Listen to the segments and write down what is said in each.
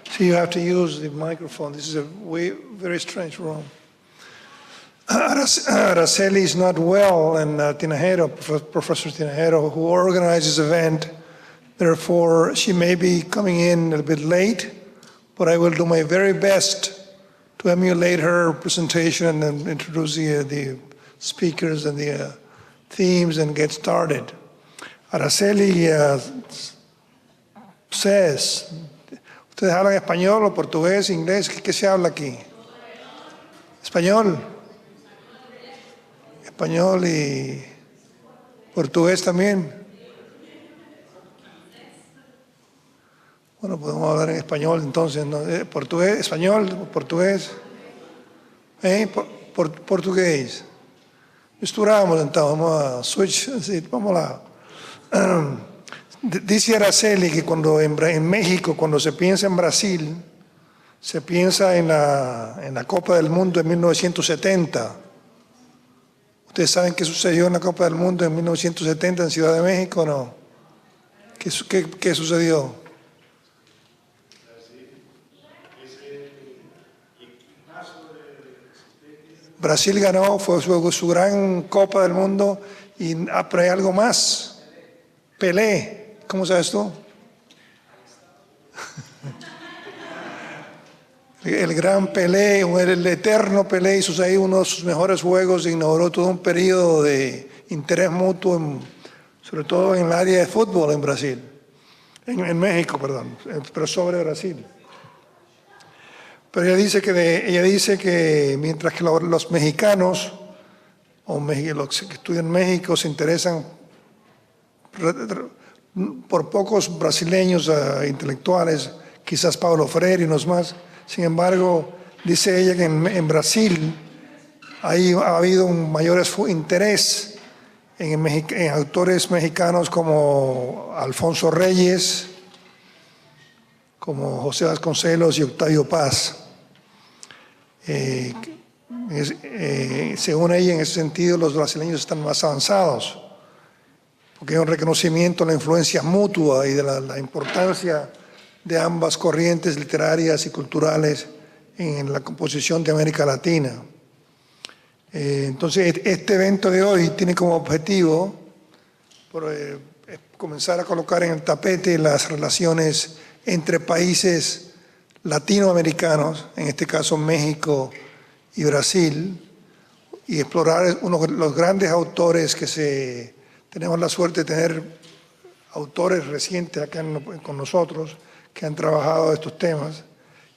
So you have to use the microphone. This is a very strange room. Araceli is not well, and Tinajero, Professor Tinajero, who organizes the event, therefore she may be coming in a little bit late, but I will do my very best to emulate her presentation and then introduce the speakers and the themes and get started. Araceli says, ¿ustedes hablan español o portugués, inglés? ¿Qué se habla aquí? ¿Español? ¿Español y portugués también? Bueno, podemos hablar en español entonces, ¿no? ¿Portugués, español, portugués? Português. Misturamos então, vamos a switch, así, vamos lá. Dice Araceli que cuando en México, cuando se piensa en Brasil, se piensa en la Copa del Mundo en 1970. ¿Ustedes saben qué sucedió en la Copa del Mundo en 1970 en Ciudad de México o no? ¿Qué sucedió? Brasil ganó, fue su gran Copa del Mundo, pero hay algo más. Pelé, ¿cómo sabes tú? El gran Pelé, el eterno Pelé hizo ahí uno de sus mejores juegos, inauguró todo un periodo de interés mutuo, sobre todo en el área de fútbol en Brasil, en México, perdón, pero sobre Brasil. Pero ella dice que mientras que los mexicanos o los que estudian México se interesan por pocos brasileños intelectuales, quizás Paulo Freire y unos más. Sin embargo, dice ella que en Brasil ha habido un mayor interés en autores mexicanos como Alfonso Reyes, como José Vasconcelos y Octavio Paz. Según ella, en ese sentido, los brasileños están más avanzados, porque hay un reconocimiento de la influencia mutua y de la importancia de ambas corrientes literarias y culturales en la composición de América Latina. Entonces, este evento de hoy tiene como objetivo comenzar a colocar en el tapete las relaciones entre países latinoamericanos, en este caso México y Brasil, y explorar uno de los grandes autores tenemos la suerte de tener autores recientes acá con nosotros que han trabajado estos temas,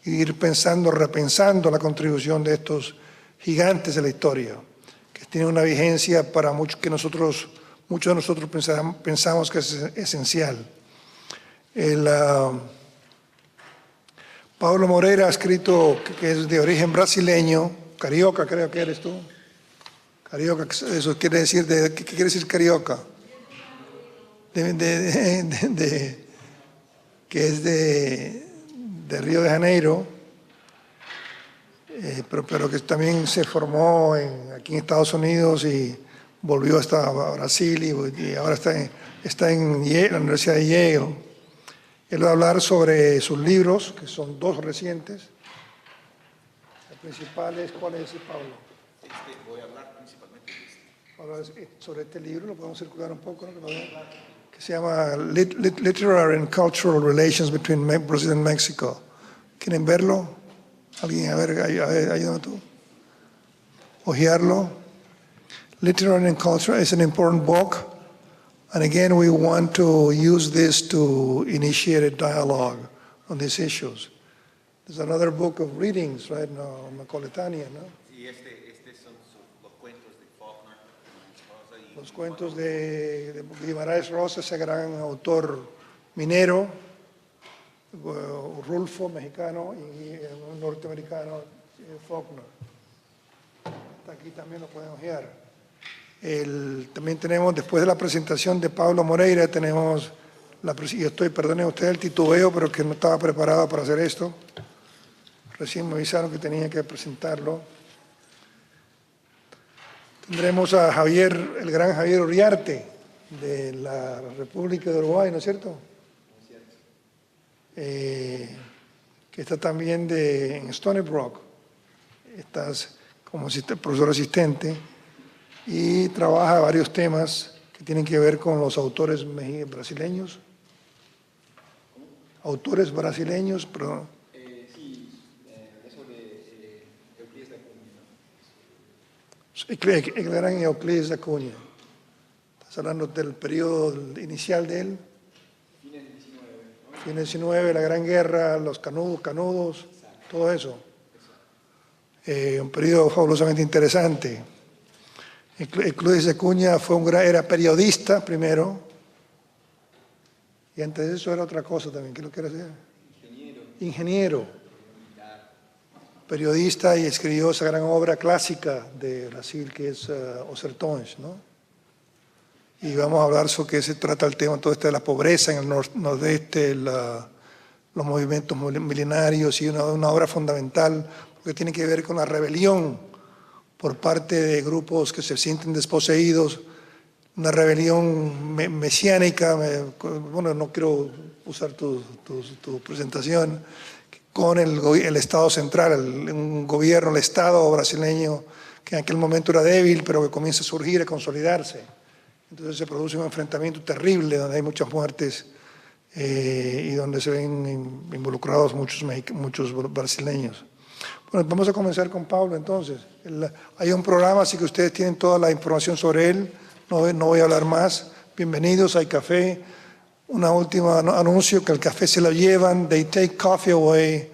y ir repensando la contribución de estos gigantes de la historia, que tienen una vigencia para muchos de nosotros pensamos que es esencial. Paulo Moreira ha escrito, que es de origen brasileño, carioca creo que eres tú. Carioca, eso quiere decir, ¿qué quiere decir carioca? Que es de Río de Janeiro, pero que también se formó aquí en Estados Unidos y volvió hasta Brasil y ahora está en Yale, la Universidad de Yale. Él va a hablar sobre sus libros, que son dos recientes. El principal es, ¿cuál es, Pablo? Voy a hablar principalmente sobre este libro, lo podemos circular un poco, ¿no? Que se llama Literary and Cultural Relations Between Brazil and Mexico. ¿Quieren verlo? ¿Alguien? A ver, ayúdame tú. Ojearlo. Literary and Cultural is an important book. And again, we want to use this to initiate a dialogue on these issues. There's another book of readings, right? No, Macoletania, ¿no? Y son los cuentos de Faulkner. Los cuentos de Guimarães Rosa, ese gran autor minero, Rulfo, mexicano, y un norteamericano, Faulkner. Hasta aquí también lo pueden ojear. También tenemos, después de la presentación de Paulo Moreira, tenemos, perdone usted el titubeo, pero que no estaba preparado para hacer esto. Recién me avisaron que tenía que presentarlo. Tendremos a Javier, el gran Javier Uriarte, de la República de Uruguay, ¿no es cierto? que está también en Stony Brook. Estás como profesor asistente y trabaja varios temas que tienen que ver con los autores brasileños. Autores brasileños, pero... eso de Euclides da Cunha, ¿no? El gran Euclides da Cunha. Estás hablando del periodo inicial de él. Fines del 19, ¿no? Fines del 19, la Gran Guerra, los canudos, todo eso. Un periodo fabulosamente interesante. Euclides da Cunha era periodista primero, y antes de eso era otra cosa también. ¿Qué es lo que era hacer? Ingeniero. Periodista, y escribió esa gran obra clásica de Brasil que es Os Sertões, ¿no? Y vamos a hablar sobre qué se trata el tema todo de la pobreza en el nordeste, los movimientos milenarios, y una obra fundamental porque tiene que ver con la rebelión por parte de grupos que se sienten desposeídos, una rebelión mesiánica. Bueno, no quiero usar tu presentación, con el Estado central, un gobierno, el Estado brasileño, que en aquel momento era débil, pero que comienza a surgir, a consolidarse. Entonces se produce un enfrentamiento terrible, donde hay muchas muertes y donde se ven involucrados muchos brasileños. Bueno, vamos a comenzar con Paulo entonces. Hay un programa, así que ustedes tienen toda la información sobre él. No voy a hablar más. Bienvenidos, hay café. Una última anuncio, que el café se lo llevan. They take coffee away.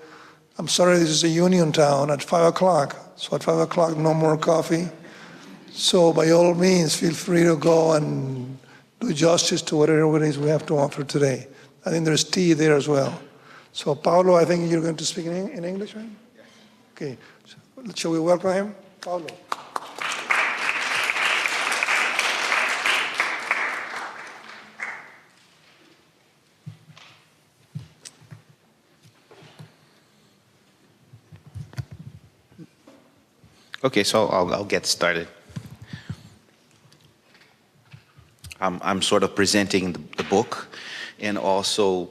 I'm sorry, this is a union town at 5 o'clock. So at 5 o'clock, no more coffee. So by all means, feel free to go and do justice to whatever it is we have to offer today. I think there's tea there as well. So Paulo, I think you're going to speak in English, right? Yes. Okay. So, shall we welcome him? Paulo. Okay, so I'll get started. I'm sort of presenting the book and also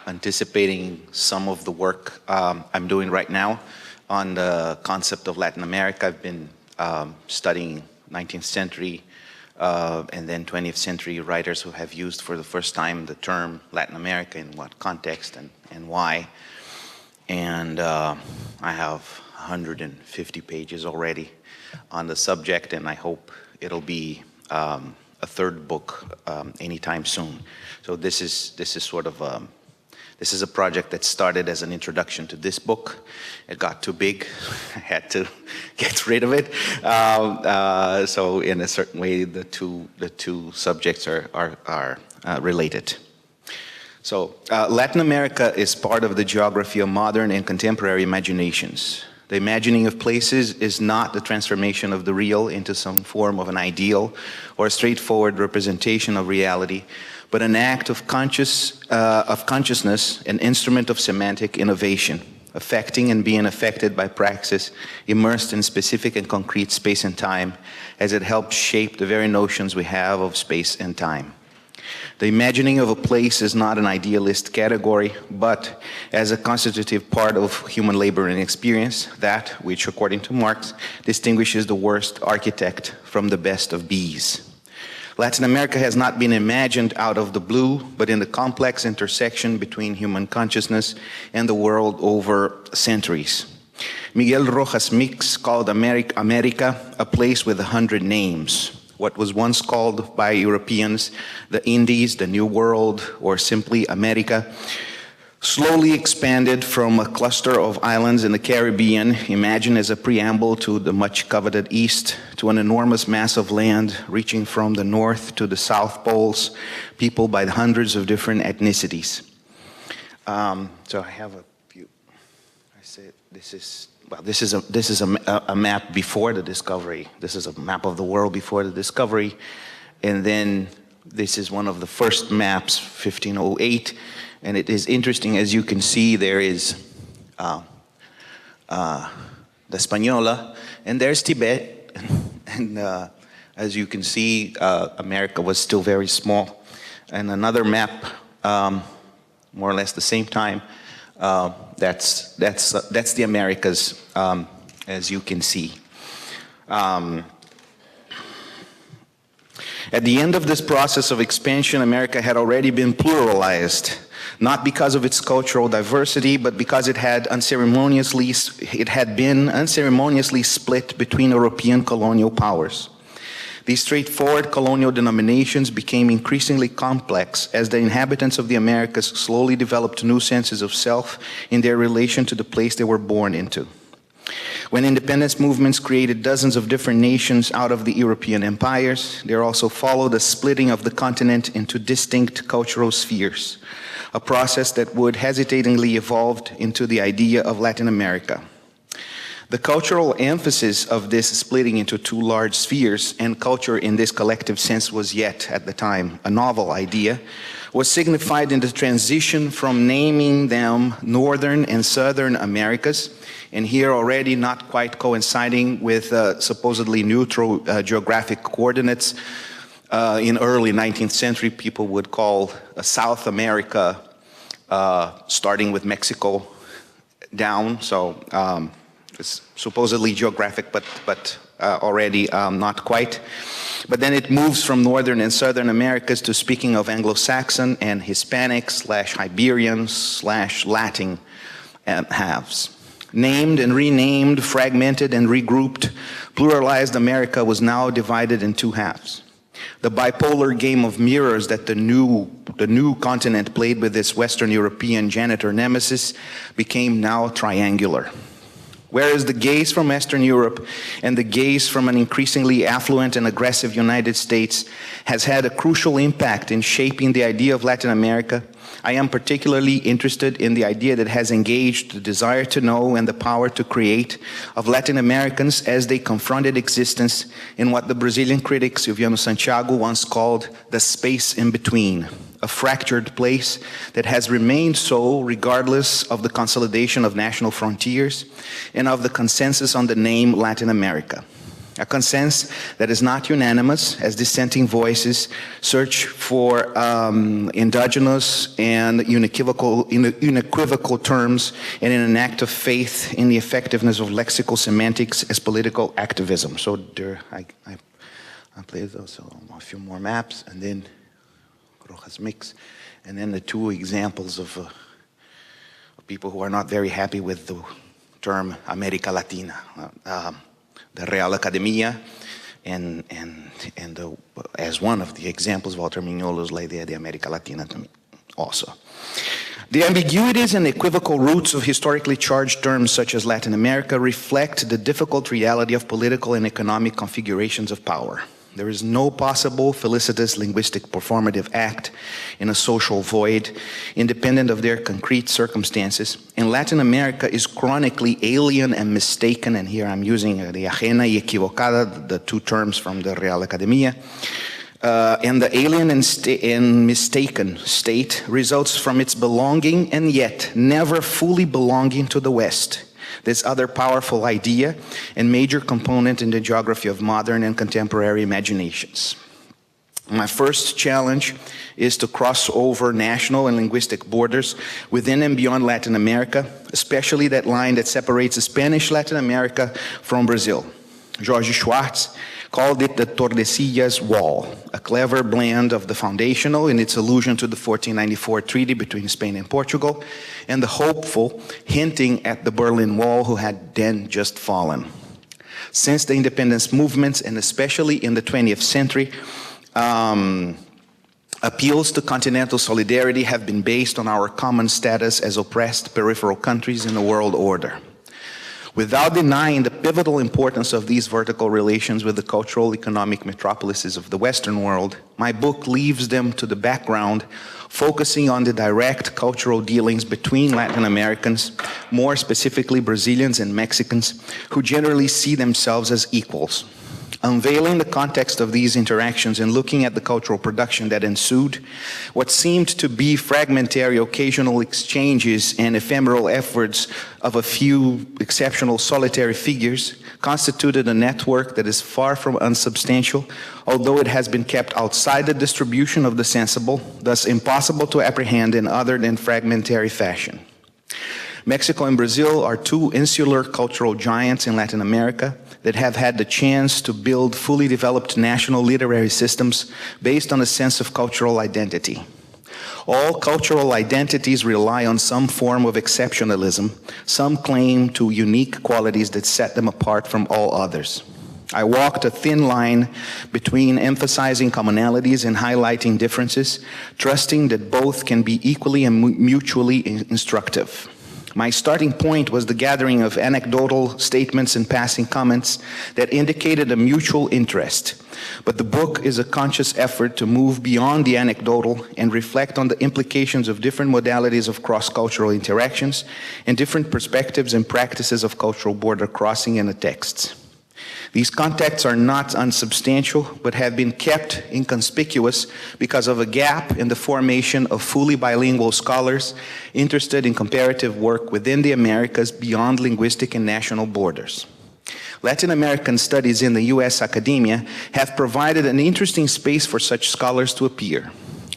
anticipating some of the work I'm doing right now on the concept of Latin America. I've been studying 19th century and then 20th century writers who have used for the first time the term Latin America, in what context and why. And I have 150 pages already on the subject, and I hope it'll be a third book anytime soon. So this is sort of this is a project that started as an introduction to this book. It got too big. I had to get rid of it. So in a certain way, the two subjects are related. So Latin America is part of the geography of modern and contemporary imaginations. The imagining of places is not the transformation of the real into some form of an ideal or a straightforward representation of reality, but an act of consciousness, an instrument of semantic innovation, affecting and being affected by praxis, immersed in specific and concrete space and time, as it helps shape the very notions we have of space and time. The imagining of a place is not an idealist category, but as a constitutive part of human labor and experience, that which, according to Marx, distinguishes the worst architect from the best of bees. Latin America has not been imagined out of the blue, but in the complex intersection between human consciousness and the world over centuries. Miguel Rojas Mix called America a place with 100 names. What was once called by Europeans the Indies, the New World, or simply America, slowly expanded from a cluster of islands in the Caribbean, imagined as a preamble to the much coveted East, to an enormous mass of land reaching from the North to the South Poles, peopled by hundreds of different ethnicities. So I have a few. I said this is. Well, this is a map before the discovery. This is a map of the world before the discovery. And then this is one of the first maps, 1508. And it is interesting, as you can see, there is the Española, and there's Tibet. And as you can see, America was still very small. And another map, more or less the same time, That's the Americas, as you can see. At the end of this process of expansion, America had already been pluralized, not because of its cultural diversity, but because it had been unceremoniously split between European colonial powers. These straightforward colonial denominations became increasingly complex as the inhabitants of the Americas slowly developed new senses of self in their relation to the place they were born into. When independence movements created dozens of different nations out of the European empires, there also followed a splitting of the continent into distinct cultural spheres, a process that would hesitatingly evolve into the idea of Latin America. The cultural emphasis of this splitting into two large spheres, and culture in this collective sense was yet, at the time, a novel idea, was signified in the transition from naming them Northern and Southern Americas, and here already not quite coinciding with supposedly neutral geographic coordinates. In early 19th century, people would call South America, starting with Mexico down, so it's supposedly geographic, but already not quite. But then it moves from Northern and Southern Americas to speaking of Anglo-Saxon and Hispanic/Iberian/Latin halves. Named and renamed, fragmented and regrouped, pluralized America was now divided in two halves. The bipolar game of mirrors that the new continent played with its Western European janitor nemesis became now triangular. Whereas the gaze from Western Europe and the gaze from an increasingly affluent and aggressive United States has had a crucial impact in shaping the idea of Latin America, I am particularly interested in the idea that has engaged the desire to know and the power to create of Latin Americans as they confronted existence in what the Brazilian critic Silviano Santiago once called the space in between, a fractured place that has remained so regardless of the consolidation of national frontiers and of the consensus on the name Latin America. A consensus that is not unanimous as dissenting voices search for endogenous and unequivocal terms and in an act of faith in the effectiveness of lexical semantics as political activism. So there, I played those, so a few more maps, and then Rojas mix, and then the two examples of people who are not very happy with the term America Latina. The Real Academia, and as one of the examples, Walter Mignolo's La Idea de América Latina also. The ambiguities and equivocal roots of historically charged terms such as Latin America reflect the difficult reality of political and economic configurations of power. There is no possible felicitous linguistic performative act in a social void, independent of their concrete circumstances. And Latin America is chronically alien and mistaken, and here I'm using the ajena y equivocada, the two terms from the Real Academia. And the alien and mistaken state results from its belonging and yet never fully belonging to the West. This other powerful idea and major component in the geography of modern and contemporary imaginations. My first challenge is to cross over national and linguistic borders within and beyond Latin America, especially that line that separates Spanish Latin America from Brazil. Jorge Schwartz called it the Tordesillas Wall, a clever blend of the foundational in its allusion to the 1494 treaty between Spain and Portugal, and the hopeful hinting at the Berlin Wall who had then just fallen. Since the independence movements, and especially in the 20th century, appeals to continental solidarity have been based on our common status as oppressed peripheral countries in the world order. Without denying the pivotal importance of these vertical relations with the cultural, economic metropolises of the Western world, my book leaves them to the background, focusing on the direct cultural dealings between Latin Americans, more specifically Brazilians and Mexicans, who generally see themselves as equals. Unveiling the context of these interactions and looking at the cultural production that ensued, what seemed to be fragmentary occasional exchanges and ephemeral efforts of a few exceptional solitary figures constituted a network that is far from unsubstantial, although it has been kept outside the distribution of the sensible, thus impossible to apprehend in other than fragmentary fashion. Mexico and Brazil are two insular cultural giants in Latin America that have had the chance to build fully developed national literary systems based on a sense of cultural identity. All cultural identities rely on some form of exceptionalism, some claim to unique qualities that set them apart from all others. I walked a thin line between emphasizing commonalities and highlighting differences, trusting that both can be equally and mutually instructive. My starting point was the gathering of anecdotal statements and passing comments that indicated a mutual interest. But the book is a conscious effort to move beyond the anecdotal and reflect on the implications of different modalities of cross-cultural interactions and different perspectives and practices of cultural border crossing in the texts. These contexts are not unsubstantial, but have been kept inconspicuous because of a gap in the formation of fully bilingual scholars interested in comparative work within the Americas beyond linguistic and national borders. Latin American studies in the U.S. academia have provided an interesting space for such scholars to appear.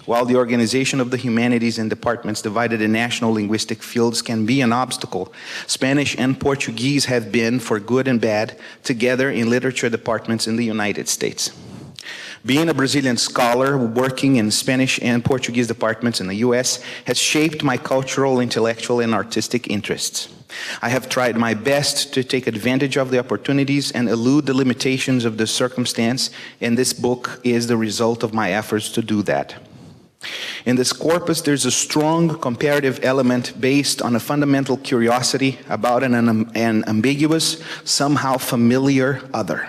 While the organization of the humanities in departments divided in national linguistic fields can be an obstacle, Spanish and Portuguese have been, for good and bad, together in literature departments in the United States. Being a Brazilian scholar working in Spanish and Portuguese departments in the U.S. has shaped my cultural, intellectual, and artistic interests. I have tried my best to take advantage of the opportunities and elude the limitations of the circumstance, and this book is the result of my efforts to do that. In this corpus, there's a strong comparative element based on a fundamental curiosity about an ambiguous, somehow familiar other.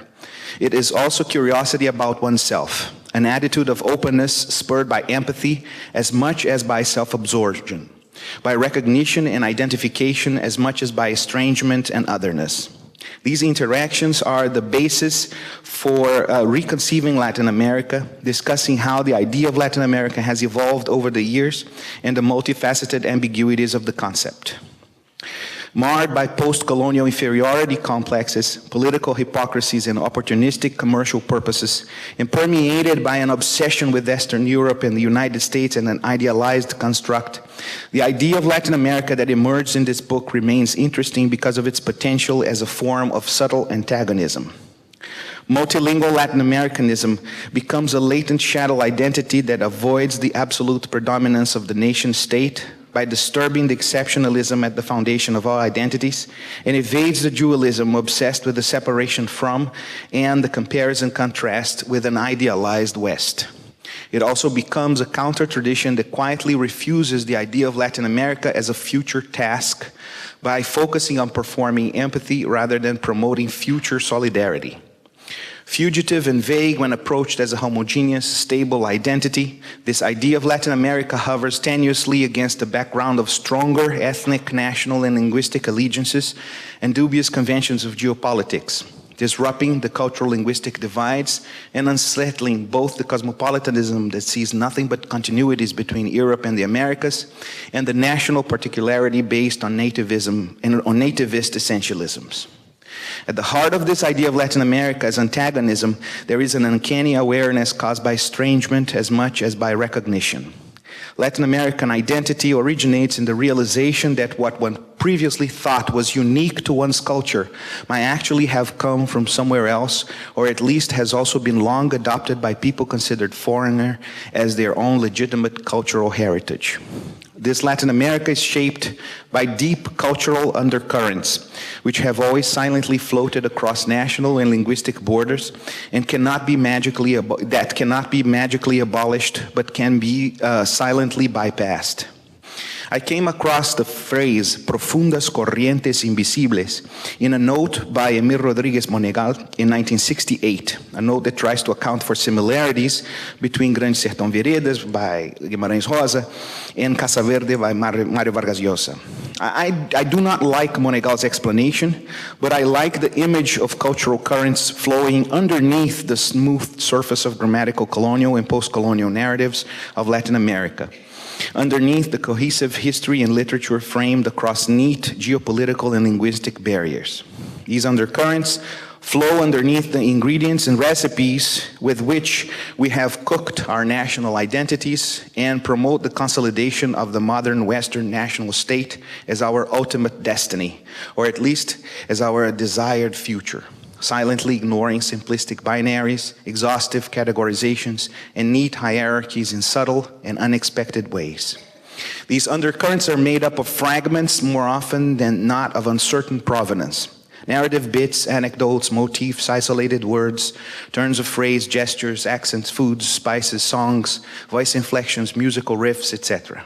It is also curiosity about oneself, an attitude of openness spurred by empathy as much as by self-absorption, by recognition and identification as much as by estrangement and otherness. These interactions are the basis for reconceiving Latin America, discussing how the idea of Latin America has evolved over the years and the multifaceted ambiguities of the concept. Marred by post-colonial inferiority complexes, political hypocrisies, and opportunistic commercial purposes, and permeated by an obsession with Western Europe and the United States and an idealized construct, the idea of Latin America that emerged in this book remains interesting because of its potential as a form of subtle antagonism. Multilingual Latin Americanism becomes a latent shadow identity that avoids the absolute predominance of the nation-state by disturbing the exceptionalism at the foundation of all identities, and evades the dualism obsessed with the separation from and the comparison contrast with an idealized West. It also becomes a counter-tradition that quietly refuses the idea of Latin America as a future task by focusing on performing empathy rather than promoting future solidarity. Fugitive and vague when approached as a homogeneous, stable identity, this idea of Latin America hovers tenuously against the background of stronger ethnic, national, and linguistic allegiances and dubious conventions of geopolitics, disrupting the cultural linguistic divides and unsettling both the cosmopolitanism that sees nothing but continuities between Europe and the Americas and the national particularity based on nativism and on nativist essentialisms. At the heart of this idea of Latin America as antagonism, there is an uncanny awareness caused by estrangement as much as by recognition. Latin American identity originates in the realization that what one previously thought was unique to one's culture might actually have come from somewhere else, or at least has also been long adopted by people considered foreigner as their own legitimate cultural heritage. This Latin America is shaped by deep cultural undercurrents, which have always silently floated across national and linguistic borders and cannot be magically abolished, but can be silently bypassed. I came across the phrase profundas corrientes invisibles in a note by Emil Rodriguez Monegal in 1968, a note that tries to account for similarities between Grande Sertão Veredas by Guimarães Rosa and Casa Verde by Mario Vargas Llosa. I do not like Monegal's explanation, but I like the image of cultural currents flowing underneath the smooth surface of grammatical colonial and post-colonial narratives of Latin America, underneath the cohesive history and literature framed across neat geopolitical and linguistic barriers. These undercurrents flow underneath the ingredients and recipes with which we have cooked our national identities and promote the consolidation of the modern Western national state as our ultimate destiny, or at least as our desired future, silently ignoring simplistic binaries, exhaustive categorizations, and neat hierarchies in subtle and unexpected ways. These undercurrents are made up of fragments more often than not of uncertain provenance. Narrative bits, anecdotes, motifs, isolated words, turns of phrase, gestures, accents, foods, spices, songs, voice inflections, musical riffs, etc.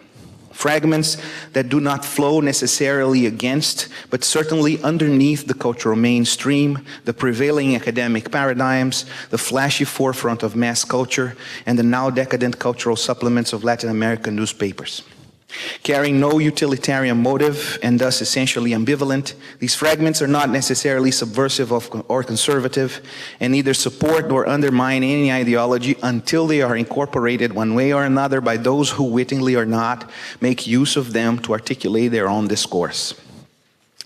Fragments that do not flow necessarily against, but certainly underneath the cultural mainstream, the prevailing academic paradigms, the flashy forefront of mass culture, and the now decadent cultural supplements of Latin American newspapers. Carrying no utilitarian motive and thus essentially ambivalent, these fragments are not necessarily subversive or conservative and neither support nor undermine any ideology until they are incorporated one way or another by those who, wittingly or not, make use of them to articulate their own discourse.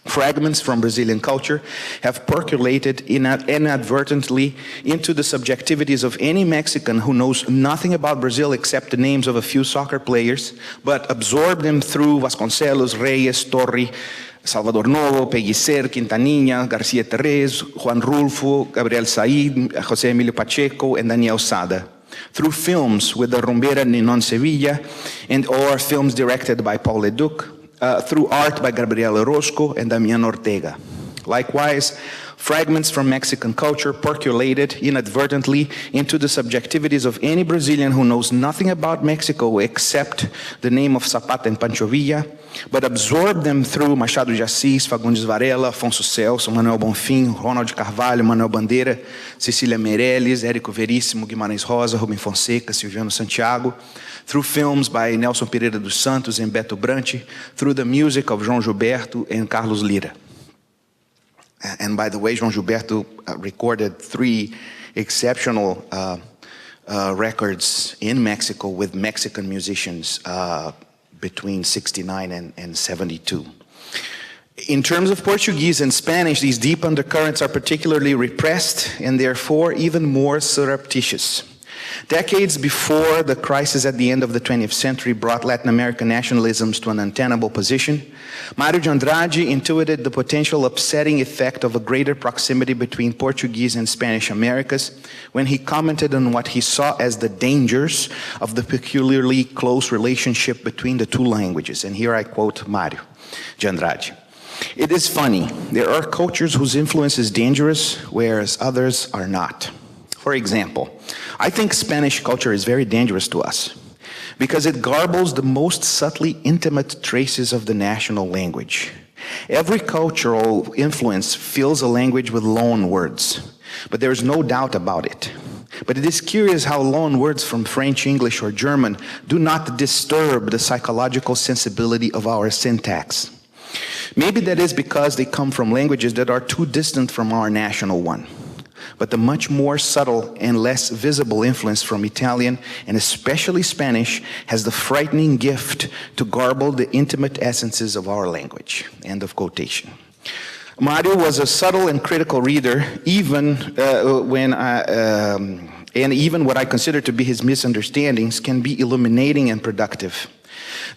Fragments from Brazilian culture have percolated inadvertently into the subjectivities of any Mexican who knows nothing about Brazil except the names of a few soccer players, but absorbed them through Vasconcelos, Reyes, Torri, Salvador Novo, Pellicer, Quintanilla, Garcia Terrés, Juan Rulfo, Gabriel Said, José Emilio Pacheco, and Daniel Sada. Through films with the Rumbera Ninon Sevilla, and or films directed by Paulo Duc, through art by Gabriele Orozco and Damián Ortega. Likewise, fragments from Mexican culture percolated inadvertently into the subjectivities of any Brazilian who knows nothing about Mexico except the name of Zapata and Pancho Villa, but absorbed them through Machado de Assis, Fagundes Varela, Afonso Celso, Manuel Bonfim, Ronald Carvalho, Manuel Bandeira, Cecília Meirelles, Érico Veríssimo, Guimarães Rosa, Rubem Fonseca, Silviano Santiago, through films by Nelson Pereira dos Santos and Beto Branche, through the music of João Gilberto and Carlos Lira. And by the way, João Gilberto recorded 3 exceptional records in Mexico with Mexican musicians between 69 and 72. In terms of Portuguese and Spanish, these deep undercurrents are particularly repressed and therefore even more surreptitious. Decades before the crisis at the end of the 20th century brought Latin American nationalisms to an untenable position, Mário de Andrade intuited the potential upsetting effect of a greater proximity between Portuguese and Spanish Americas when he commented on what he saw as the dangers of the peculiarly close relationship between the two languages. And here I quote Mário de Andrade. "It is funny, there are cultures whose influence is dangerous, whereas others are not. For example, I think Spanish culture is very dangerous to us because it garbles the most subtly intimate traces of the national language. Every cultural influence fills a language with loan words, but there is no doubt about it. But it is curious how loan words from French, English, or German do not disturb the psychological sensibility of our syntax. Maybe that is because they come from languages that are too distant from our national one. But the much more subtle and less visible influence from Italian, and especially Spanish, has the frightening gift to garble the intimate essences of our language." End of quotation. Mário was a subtle and critical reader, even even what I consider to be his misunderstandings can be illuminating and productive.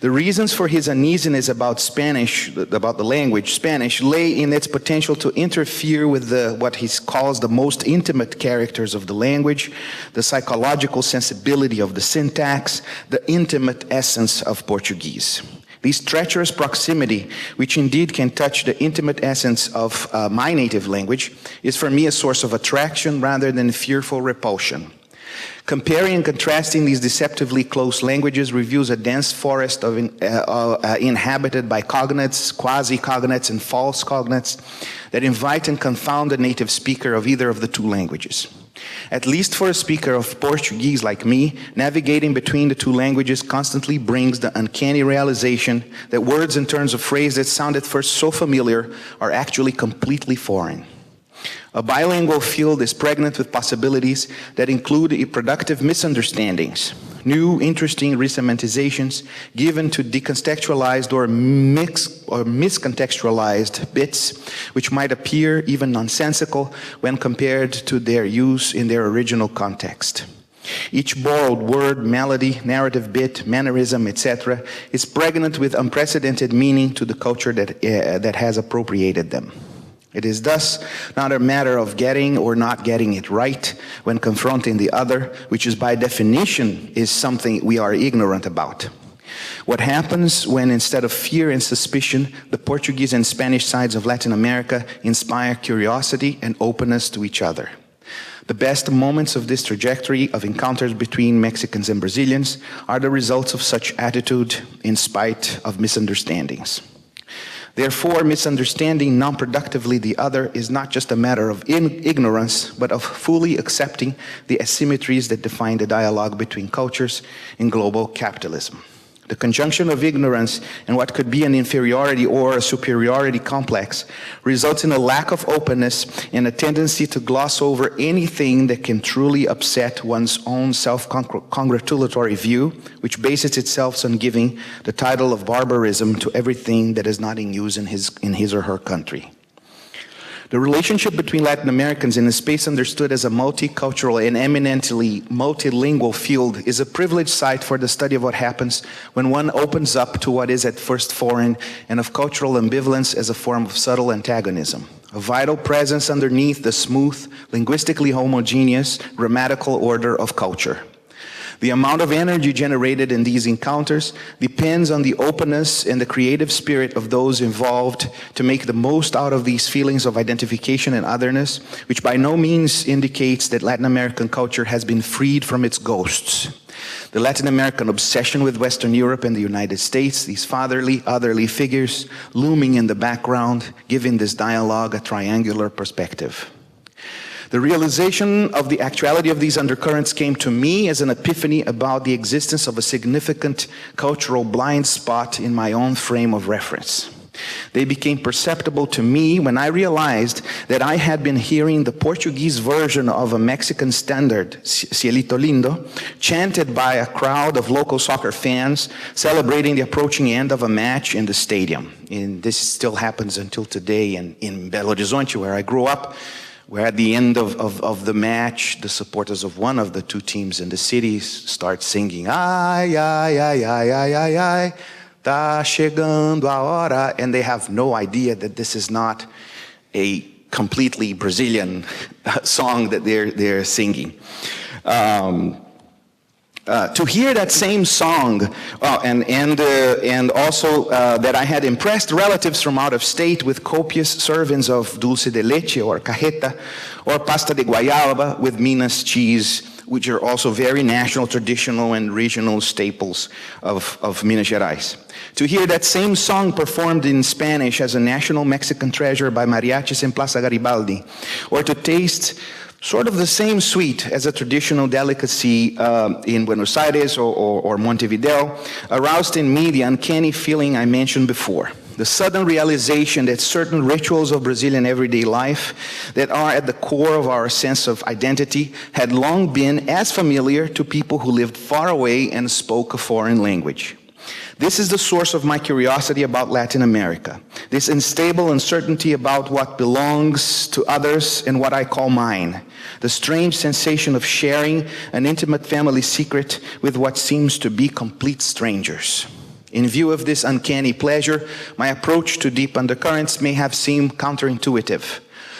The reasons for his uneasiness about Spanish, about the language Spanish, lay in its potential to interfere with what he calls the most intimate characters of the language, the psychological sensibility of the syntax, the intimate essence of Portuguese. This treacherous proximity, which indeed can touch the intimate essence of my native language, is for me a source of attraction rather than fearful repulsion. Comparing and contrasting these deceptively close languages reveals a dense forest of inhabited by cognates, quasi-cognates, and false cognates that invite and confound the native speaker of either of the two languages. At least for a speaker of Portuguese like me, navigating between the two languages constantly brings the uncanny realization that words and turns of phrase that sound at first so familiar are actually completely foreign. A bilingual field is pregnant with possibilities that include productive misunderstandings, new, interesting resemantizations given to decontextualized or miscontextualized bits, which might appear even nonsensical when compared to their use in their original context. Each borrowed word, melody, narrative bit, mannerism, etc., is pregnant with unprecedented meaning to the culture that has appropriated them. It is thus not a matter of getting or not getting it right when confronting the other, which is by definition is something we are ignorant about. What happens when instead of fear and suspicion, the Portuguese and Spanish sides of Latin America inspire curiosity and openness to each other? The best moments of this trajectory of encounters between Mexicans and Brazilians are the results of such attitude in spite of misunderstandings. Therefore, misunderstanding non-productively the other is not just a matter of ignorance, but of fully accepting the asymmetries that define the dialogue between cultures in global capitalism. The conjunction of ignorance and what could be an inferiority or a superiority complex results in a lack of openness and a tendency to gloss over anything that can truly upset one's own self-congratulatory view, which bases itself on giving the title of barbarism to everything that is not in use in his or her country. The relationship between Latin Americans in a space understood as a multicultural and eminently multilingual field is a privileged site for the study of what happens when one opens up to what is at first foreign and of cultural ambivalence as a form of subtle antagonism, a vital presence underneath the smooth, linguistically homogeneous, grammatical order of culture. The amount of energy generated in these encounters depends on the openness and the creative spirit of those involved to make the most out of these feelings of identification and otherness, which by no means indicates that Latin American culture has been freed from its ghosts. The Latin American obsession with Western Europe and the United States, these fatherly, otherly figures looming in the background, giving this dialogue a triangular perspective. The realization of the actuality of these undercurrents came to me as an epiphany about the existence of a significant cultural blind spot in my own frame of reference. They became perceptible to me when I realized that I had been hearing the Portuguese version of a Mexican standard, Cielito Lindo, chanted by a crowd of local soccer fans celebrating the approaching end of a match in the stadium. And this still happens until today in Belo Horizonte, where I grew up, where at the end of the match, the supporters of one of the two teams in the city start singing, ai, ai, ai, ai, ai, ai, ai, tá chegando a hora, and they have no idea that this is not a completely Brazilian song that they're singing. To hear that same song, and also that I had impressed relatives from out of state with copious servings of dulce de leche or cajeta, or pasta de guayaba with Minas cheese, which are also very national, traditional, and regional staples of Minas Gerais. To hear that same song performed in Spanish as a national Mexican treasure by mariachis in Plaza Garibaldi, or to taste sort of the same sweet as a traditional delicacy in Buenos Aires or Montevideo, aroused in me the uncanny feeling I mentioned before. The sudden realization that certain rituals of Brazilian everyday life that are at the core of our sense of identity had long been as familiar to people who lived far away and spoke a foreign language. This is the source of my curiosity about Latin America, this unstable uncertainty about what belongs to others and what I call mine, the strange sensation of sharing an intimate family secret with what seems to be complete strangers. In view of this uncanny pleasure, my approach to deep undercurrents may have seemed counterintuitive.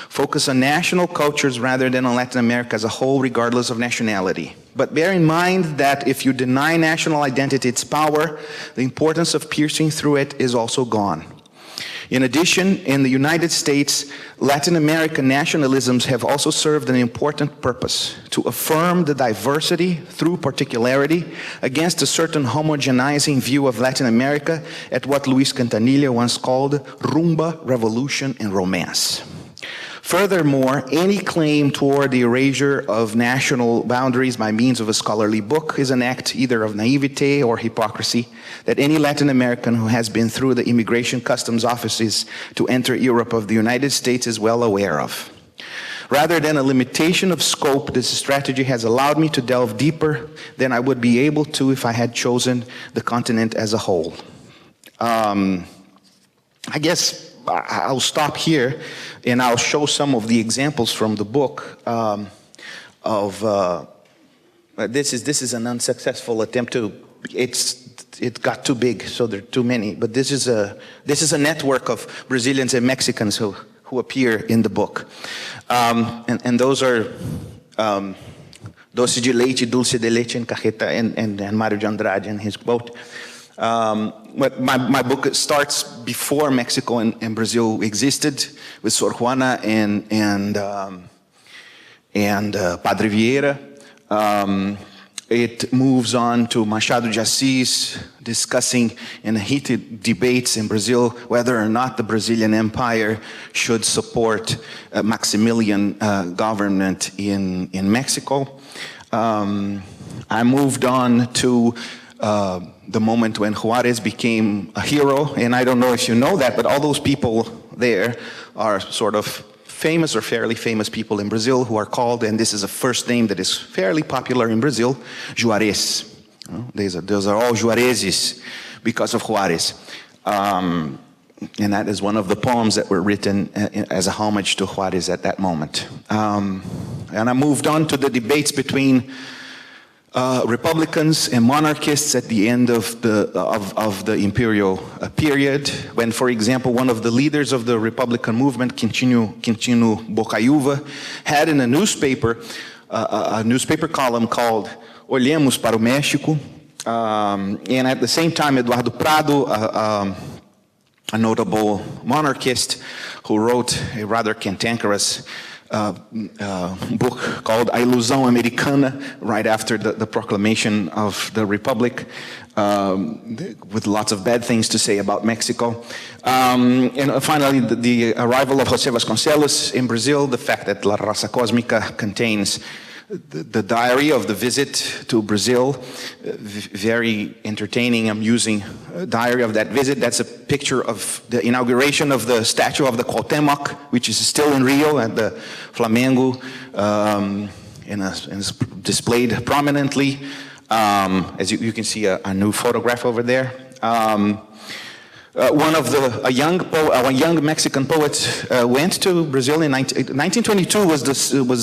Focus on national cultures rather than on Latin America as a whole, regardless of nationality. But bear in mind that if you deny national identity its power, the importance of piercing through it is also gone. In addition, in the United States, Latin American nationalisms have also served an important purpose: to affirm the diversity through particularity against a certain homogenizing view of Latin America at what Luis Cantanilla once called rumba, revolution, and romance. Furthermore, any claim toward the erasure of national boundaries by means of a scholarly book is an act either of naivete or hypocrisy that any Latin American who has been through the immigration customs offices to enter Europe of the United States is well aware of. Rather than a limitation of scope, this strategy has allowed me to delve deeper than I would be able to if I had chosen the continent as a whole. I guess I'll stop here and I'll show some of the examples from the book this is an unsuccessful attempt to, it got too big, so there are too many, but this is a network of Brazilians and Mexicans who appear in the book. And those are Doce de Leite, Dulce de Leite, and Cajeta, and Mário de Andrade in his quote. But my book starts before Mexico and Brazil existed, with Sor Juana and Padre Vieira. It moves on to Machado de Assis, discussing in heated debates in Brazil whether or not the Brazilian Empire should support Maximilian government in Mexico. I moved on to the moment when Juarez became a hero, and I don't know if you know that, but all those people there are sort of famous or fairly famous people in Brazil who are called, and this is a first name that is fairly popular in Brazil, Juarez. Those are all Juarezes because of Juarez. And that is one of the poems that were written as a homage to Juarez at that moment. And I moved on to the debates between Republicans and monarchists at the end of the imperial period, when, for example, one of the leaders of the Republican movement, Quintino Bocaiúva, had in a newspaper column called Olhemos para o México, and at the same time, Eduardo Prado, a notable monarchist who wrote a rather cantankerous book called A Ilusão Americana, right after the proclamation of the Republic, with lots of bad things to say about Mexico. And finally, the arrival of José Vasconcelos in Brazil, the fact that La Raça Cósmica contains the diary of the visit to Brazil, very entertaining, amusing diary of that visit. That's a picture of the inauguration of the statue of the Cuauhtémoc, which is still in Rio at the Flamengo, and is displayed prominently. As you can see a new photograph over there. A young Mexican poet went to Brazil in 1922 was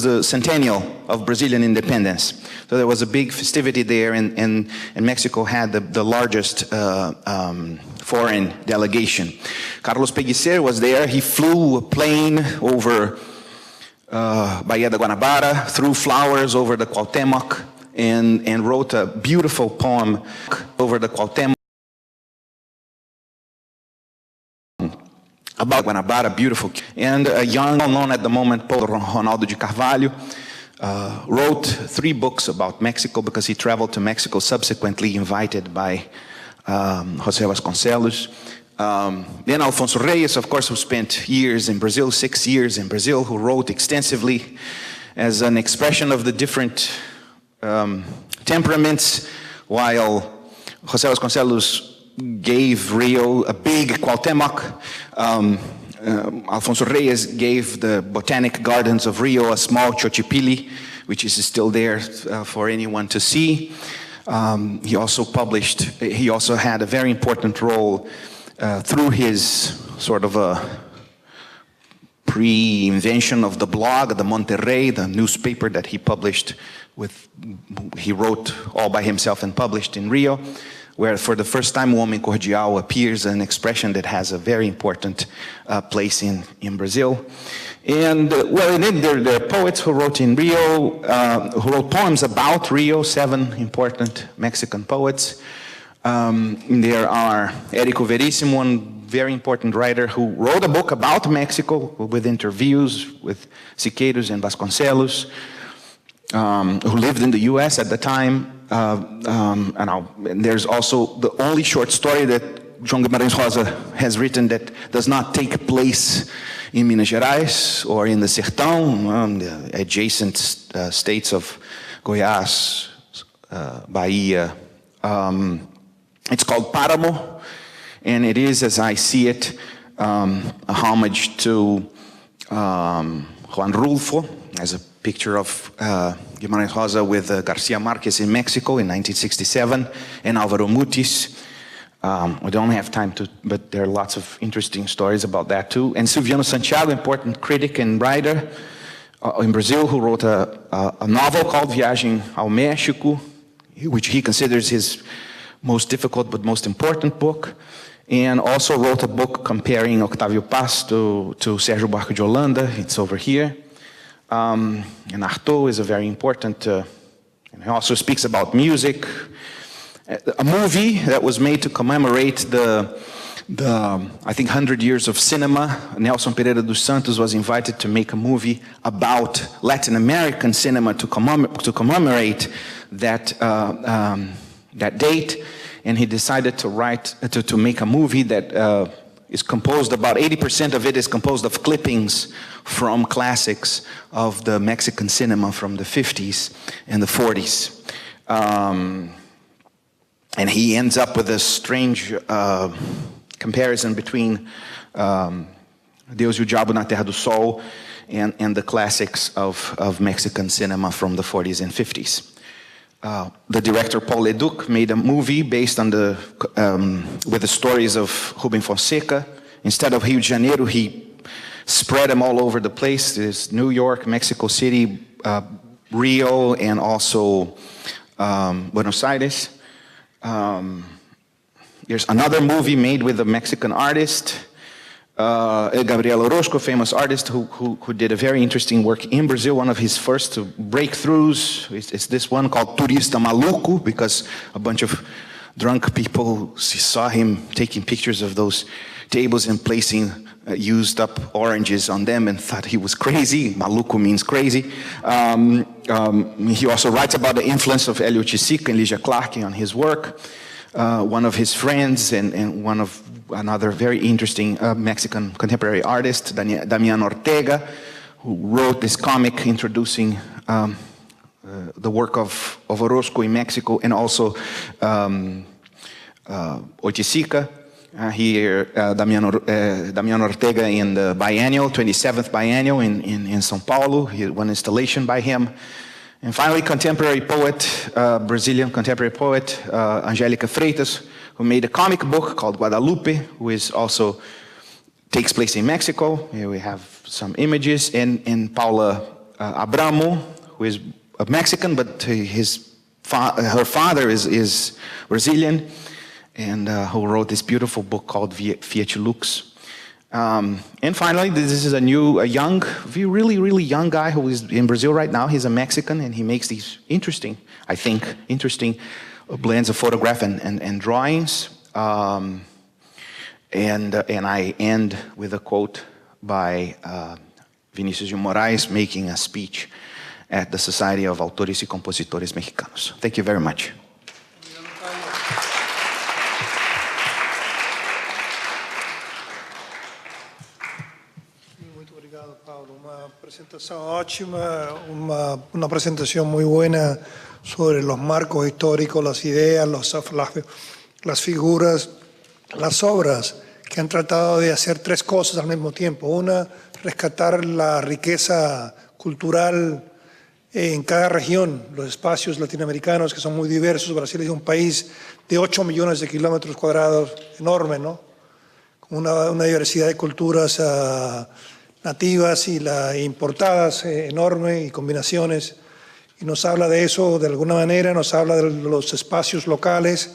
the centennial of Brazilian independence. So there was a big festivity there, and Mexico had the largest foreign delegation. Carlos Pellicer was there. He flew a plane over Baía de Guanabara, threw flowers over the Cuauhtémoc, and wrote a beautiful poem over the Cuauhtémoc. About Guanabara, beautiful. And a young, well-known at the moment, Paulo Ronaldo de Carvalho, wrote 3 books about Mexico because he traveled to Mexico subsequently, invited by José Vasconcelos. Then Alfonso Reyes, of course, who spent years in Brazil, 6 years in Brazil, who wrote extensively as an expression of the different temperaments, while José Vasconcelos gave Rio a big Cuauhtémoc. Alfonso Reyes gave the botanic gardens of Rio a small Chochipilli, which is still there for anyone to see. He also had a very important role through his sort of a pre-invention of the blog, the Monterrey, the newspaper that he published he wrote all by himself and published in Rio, where for the first time Homem Cordial appears, an expression that has a very important place in Brazil. And there are poets who wrote in Rio, who wrote poems about Rio, 7 important Mexican poets. There are Érico Veríssimo, one very important writer who wrote a book about Mexico with interviews with Siqueiros and Vasconcelos, who lived in the US at the time. And there's also the only short story that João Guimarães Rosa has written that does not take place in Minas Gerais or in the Sertão, the adjacent states of Goiás, Bahia. It's called Páramo, and it is, as I see it, a homage to Juan Rulfo, as a picture of Guimarães Rosa with Garcia Marquez in Mexico in 1967, and Álvaro Mutis. We don't have time to, but there are lots of interesting stories about that too. And Silviano Santiago, important critic and writer in Brazil, who wrote a novel called Viagem ao México, which he considers his most difficult but most important book, and also wrote a book comparing Octavio Paz to Sérgio Buarque de Holanda. It's over here. And Artaud is a very important, and he also speaks about music. A movie that was made to commemorate the I think 100 years of cinema. Nelson Pereira dos Santos was invited to make a movie about Latin American cinema to commemorate that that date, and he decided to make a movie that is composed, about 80% of it is composed of clippings from classics of the Mexican cinema from the 50s and the 40s. And he ends up with a strange comparison between Deus e o Diabo na Terra do Sol and the classics of Mexican cinema from the 40s and 50s. The director Paulo Leduc made a movie based on with the stories of Rubem Fonseca. Instead of Rio de Janeiro, he spread them all over the place. There's New York, Mexico City, Rio, and also Buenos Aires. There's another movie made with a Mexican artist, Gabriele Orozco, famous artist who did a very interesting work in Brazil. One of his first breakthroughs is this one called Turista Maluco, because a bunch of drunk people saw him taking pictures of those tables and placing used up oranges on them and thought he was crazy. Maluco means crazy. He also writes about the influence of Hélio Tisica and Ligia Clarke on his work. One of his friends and another very interesting Mexican contemporary artist, Damián Ortega, who wrote this comic introducing the work of Orozco in Mexico, and also Oiticica. Here, Damián Ortega in the biennial, 27th biennial in São Paulo, one installation by him. And finally, contemporary poet, Brazilian contemporary poet, Angélica Freitas, who made a comic book called Guadalupe, who is also takes place in Mexico. Here we have some images. And Paula Abramo, who is a Mexican, but her father is Brazilian, and who wrote this beautiful book called Fiat Lux. And finally, this is a young, really young guy who is in Brazil right now. He's a Mexican, and he makes these interesting blends of photograph and drawings. And I end with a quote by Vinícius de Moraes making a speech at the Society of Autores y Compositores Mexicanos. Thank you very much. Paulo, una presentación ótima, una presentación muy buena sobre los marcos históricos, las ideas, las figuras, las obras que han tratado de hacer tres cosas al mismo tiempo. Una, rescatar la riqueza cultural en cada región, los espacios latinoamericanos que son muy diversos. Brasil es un país de 8 millones de kilómetros cuadrados, enorme, ¿no? Con una diversidad de culturas nativas y importadas enorme, y combinaciones, y nos habla de eso de alguna manera, nos habla de los espacios locales,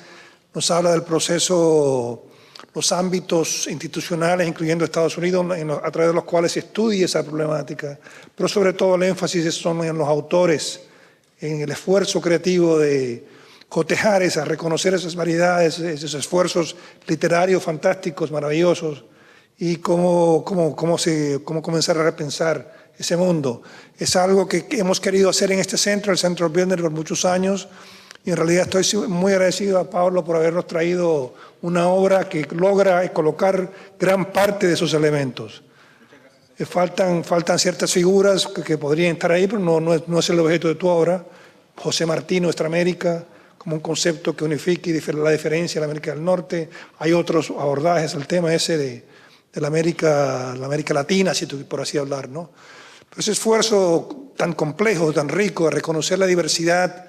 nos habla del proceso, los ámbitos institucionales, incluyendo Estados Unidos, a través de los cuales se estudia esa problemática, pero sobre todo el énfasis son en los autores, en el esfuerzo creativo de cotejar reconocer esas variedades, esos esfuerzos literarios fantásticos, maravillosos, y cómo comenzar a repensar ese mundo. Es algo que hemos querido hacer en este centro, el Centro Bildner, por muchos años, y en realidad estoy muy agradecido a Paulo por habernos traído una obra que logra colocar gran parte de esos elementos. Faltan ciertas figuras que podrían estar ahí, pero no es el objeto de tu obra. José Martí, Nuestra América, como un concepto que unifique la diferencia de la América del Norte. Hay otros abordajes al tema ese de la América Latina, por así hablar, ¿no? Pero ese esfuerzo tan complejo, tan rico, de reconocer la diversidad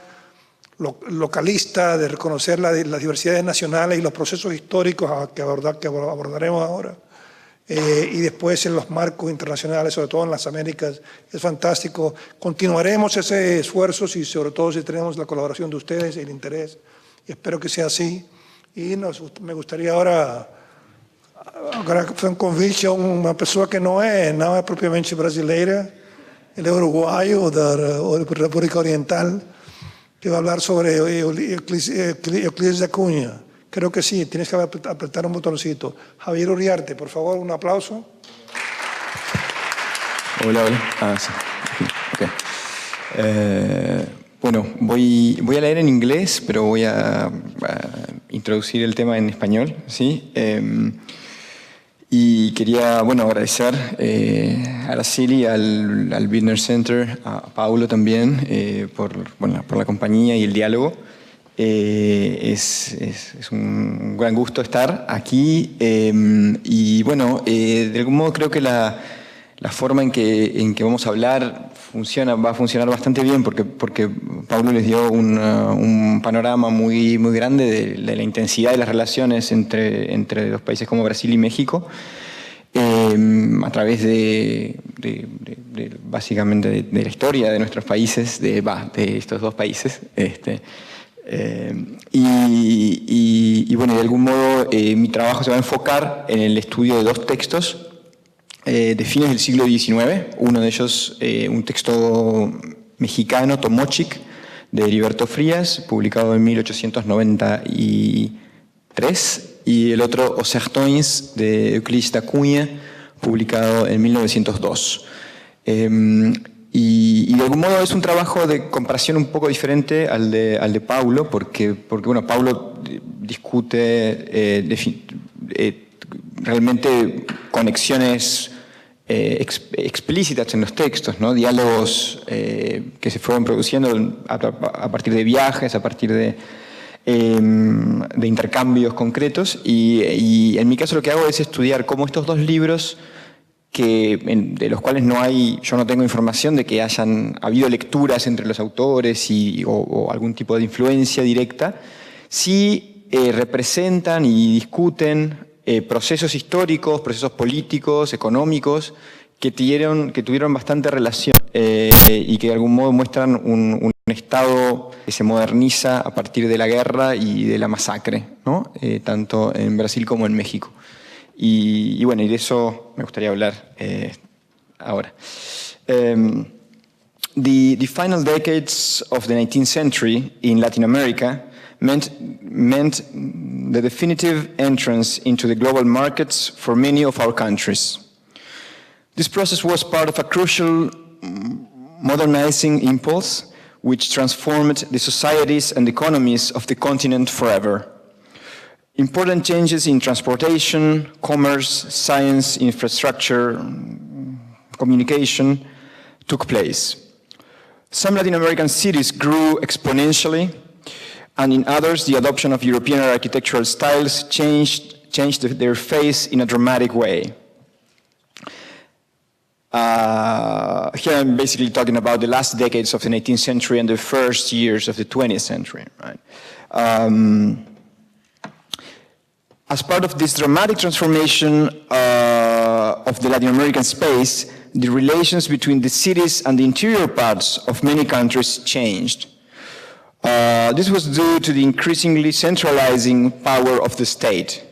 localista, de reconocer las diversidades nacionales y los procesos históricos que abordaremos ahora, y después en los marcos internacionales, sobre todo en las Américas, es fantástico. Continuaremos ese esfuerzo, sobre todo si tenemos la colaboración de ustedes y el interés, y espero que sea así. Y me gustaría ahora fue un convite a una persona que no es propiamente brasileira, él es uruguayo de la República Oriental, que va a hablar sobre Euclides de Acuña. Creo que sí, tienes que apretar un botoncito. Javier Uriarte, por favor, un aplauso. Hola, hola. Sí. Okay. Bueno, voy a leer en inglés, pero voy a introducir el tema en español, ¿sí? Y quería, agradecer a Araceli, al Bildner Center, a Paulo también, por la compañía y el diálogo. Es un gran gusto estar aquí y de algún modo creo que la forma en que vamos a hablar va a funcionar bastante bien porque Paulo les dio un panorama muy grande de la intensidad de las relaciones entre los países como Brasil y México a través básicamente de la historia de nuestros países, de estos dos países. De algún modo mi trabajo se va a enfocar en el estudio de dos textos de fines del siglo XIX, uno de ellos un texto mexicano, Tomochic, de Heriberto Frías, publicado en 1893, y el otro, Ocertões, de Euclides de Acuña, publicado en 1902. Y de algún modo es un trabajo de comparación un poco diferente al de Paulo, porque Paulo discute realmente conexiones explícitas en los textos, ¿no? Diálogos que se fueron produciendo a partir de viajes, a partir de intercambios concretos, y en mi caso lo que hago es estudiar cómo estos dos libros de los cuales yo no tengo información de que hayan habido lecturas entre los autores o algún tipo de influencia directa, sí representan y discuten procesos históricos, procesos políticos, económicos, que tuvieron bastante relación y que de algún modo muestran un Estado que se moderniza a partir de la guerra y de la masacre, ¿no? Tanto en Brasil como en México. Y de eso me gustaría hablar ahora. The final decades of the 19th century in Latin America meant the definitive entrance into the global markets for many of our countries. This process was part of a crucial modernizing impulse which transformed the societies and economies of the continent forever. Important changes in transportation, commerce, science, infrastructure, communication took place. Some Latin American cities grew exponentially, and in others, the adoption of European architectural styles changed their face in a dramatic way. Here I'm basically talking about the last decades of the 19th century and the first years of the 20th century, right? As part of this dramatic transformation of the Latin American space, the relations between the cities and the interior parts of many countries changed. This was due to the increasingly centralizing power of the state,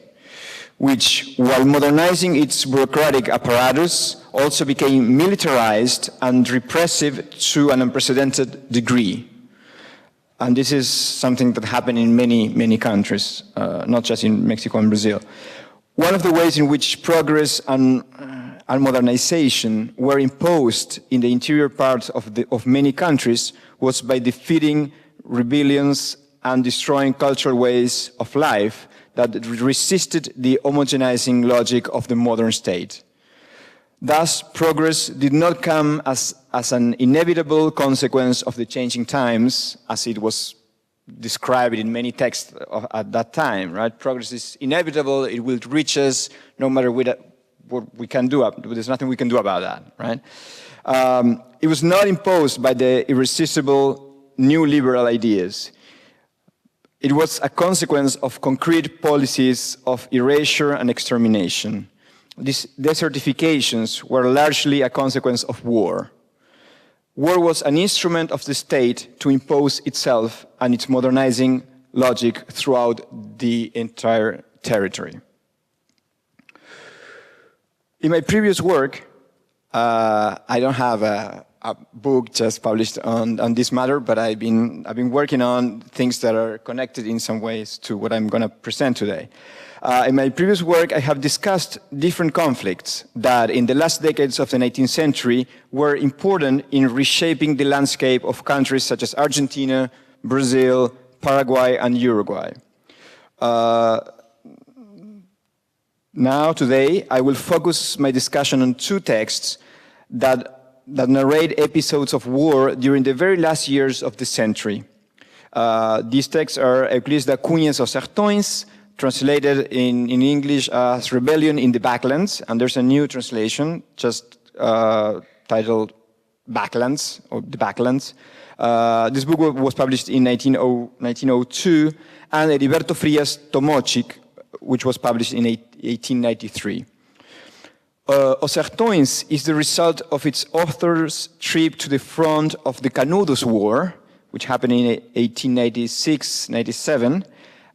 which, while modernizing its bureaucratic apparatus, also became militarized and repressive to an unprecedented degree. And this is something that happened in many countries, not just in Mexico and Brazil. One of the ways in which progress and modernization were imposed in the interior parts of many countries was by defeating rebellions and destroying cultural ways of life that resisted the homogenizing logic of the modern state. Thus, progress did not come as an inevitable consequence of the changing times, as it was described in many texts at that time, right? Progress is inevitable, it will reach us no matter what we can do. There's nothing we can do about that, right? It was not imposed by the irresistible new liberal ideas. It was a consequence of concrete policies of erasure and extermination. These desertifications were largely a consequence of war. War was an instrument of the state to impose itself and its modernizing logic throughout the entire territory. In my previous work, I don't have a book just published on this matter, but I've been working on things that are connected in some ways to what I'm going to present today. In my previous work, I have discussed different conflicts that in the last decades of the 19th century were important in reshaping the landscape of countries such as Argentina, Brazil, Paraguay, and Uruguay. Now, today, I will focus my discussion on two texts that narrate episodes of war during the very last years of the century. These texts are Euclides da Cunha's Os Sertões, translated in English as Rebellion in the Backlands, and there's a new translation just titled Backlands, or The Backlands. This book was published in 1902, and Heriberto Frias Tomochic, which was published in 1893. Os Sertões is the result of its author's trip to the front of the Canudos War, which happened in 1896-97,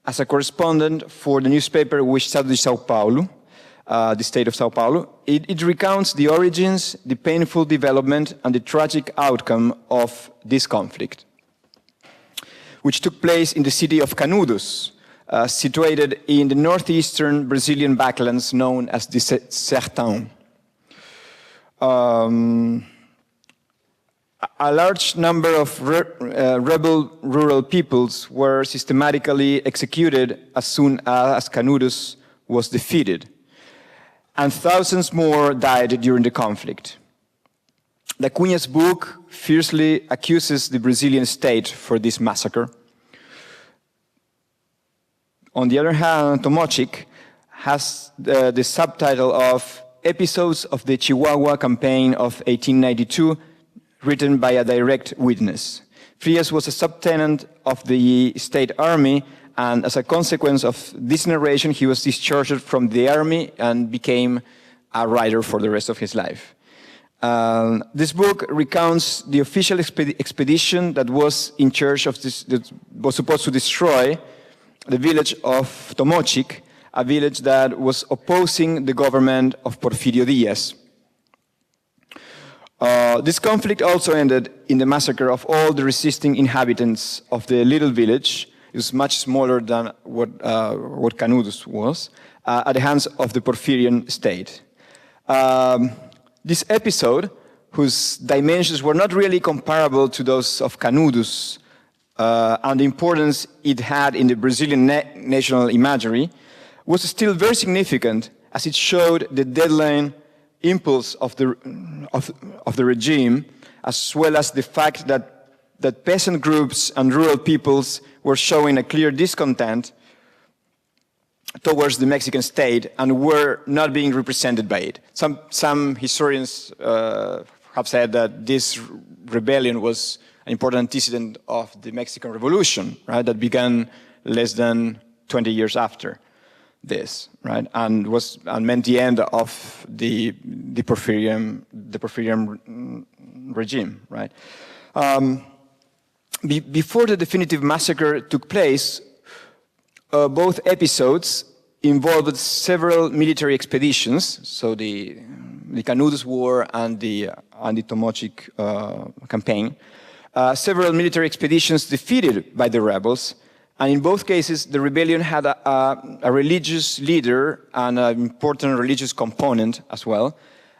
as a correspondent for the newspaper O Estado de São Paulo, the state of São Paulo. It recounts the origins, the painful development, and the tragic outcome of this conflict, which took place in the city of Canudos, situated in the northeastern Brazilian backlands known as the Sertão. A large number of rebel rural peoples were systematically executed as soon as Canudos was defeated, and thousands more died during the conflict. Da Cunha's book fiercely accuses the Brazilian state for this massacre. On the other hand, Tomochic has the subtitle of Episodes of the Chihuahua Campaign of 1892, written by a direct witness. Frias was a subtenant of the state army, and as a consequence of this narration, he was discharged from the army and became a writer for the rest of his life. This book recounts the official expedition that was in charge of this, that was supposed to destroy the village of Tomochic, a village that was opposing the government of Porfirio Diaz. This conflict also ended in the massacre of all the resisting inhabitants of the little village. It was much smaller than what Canudos was, at the hands of the Porfirian state. This episode, whose dimensions were not really comparable to those of Canudos, and the importance it had in the Brazilian national imagery, was still very significant as it showed the deadline impulse of the regime, as well as the fact that peasant groups and rural peoples were showing a clear discontent towards the Mexican state and were not being represented by it. Some historians have said that this rebellion was an important antecedent of the Mexican Revolution, right, that began less than 20 years after this, right, and meant the end of the Porfirian regime, right. Before the definitive massacre took place, both episodes involved several military expeditions, so the Canudos War and the Tomochic campaign. Several military expeditions defeated by the rebels, and in both cases the rebellion had a religious leader and an important religious component as well,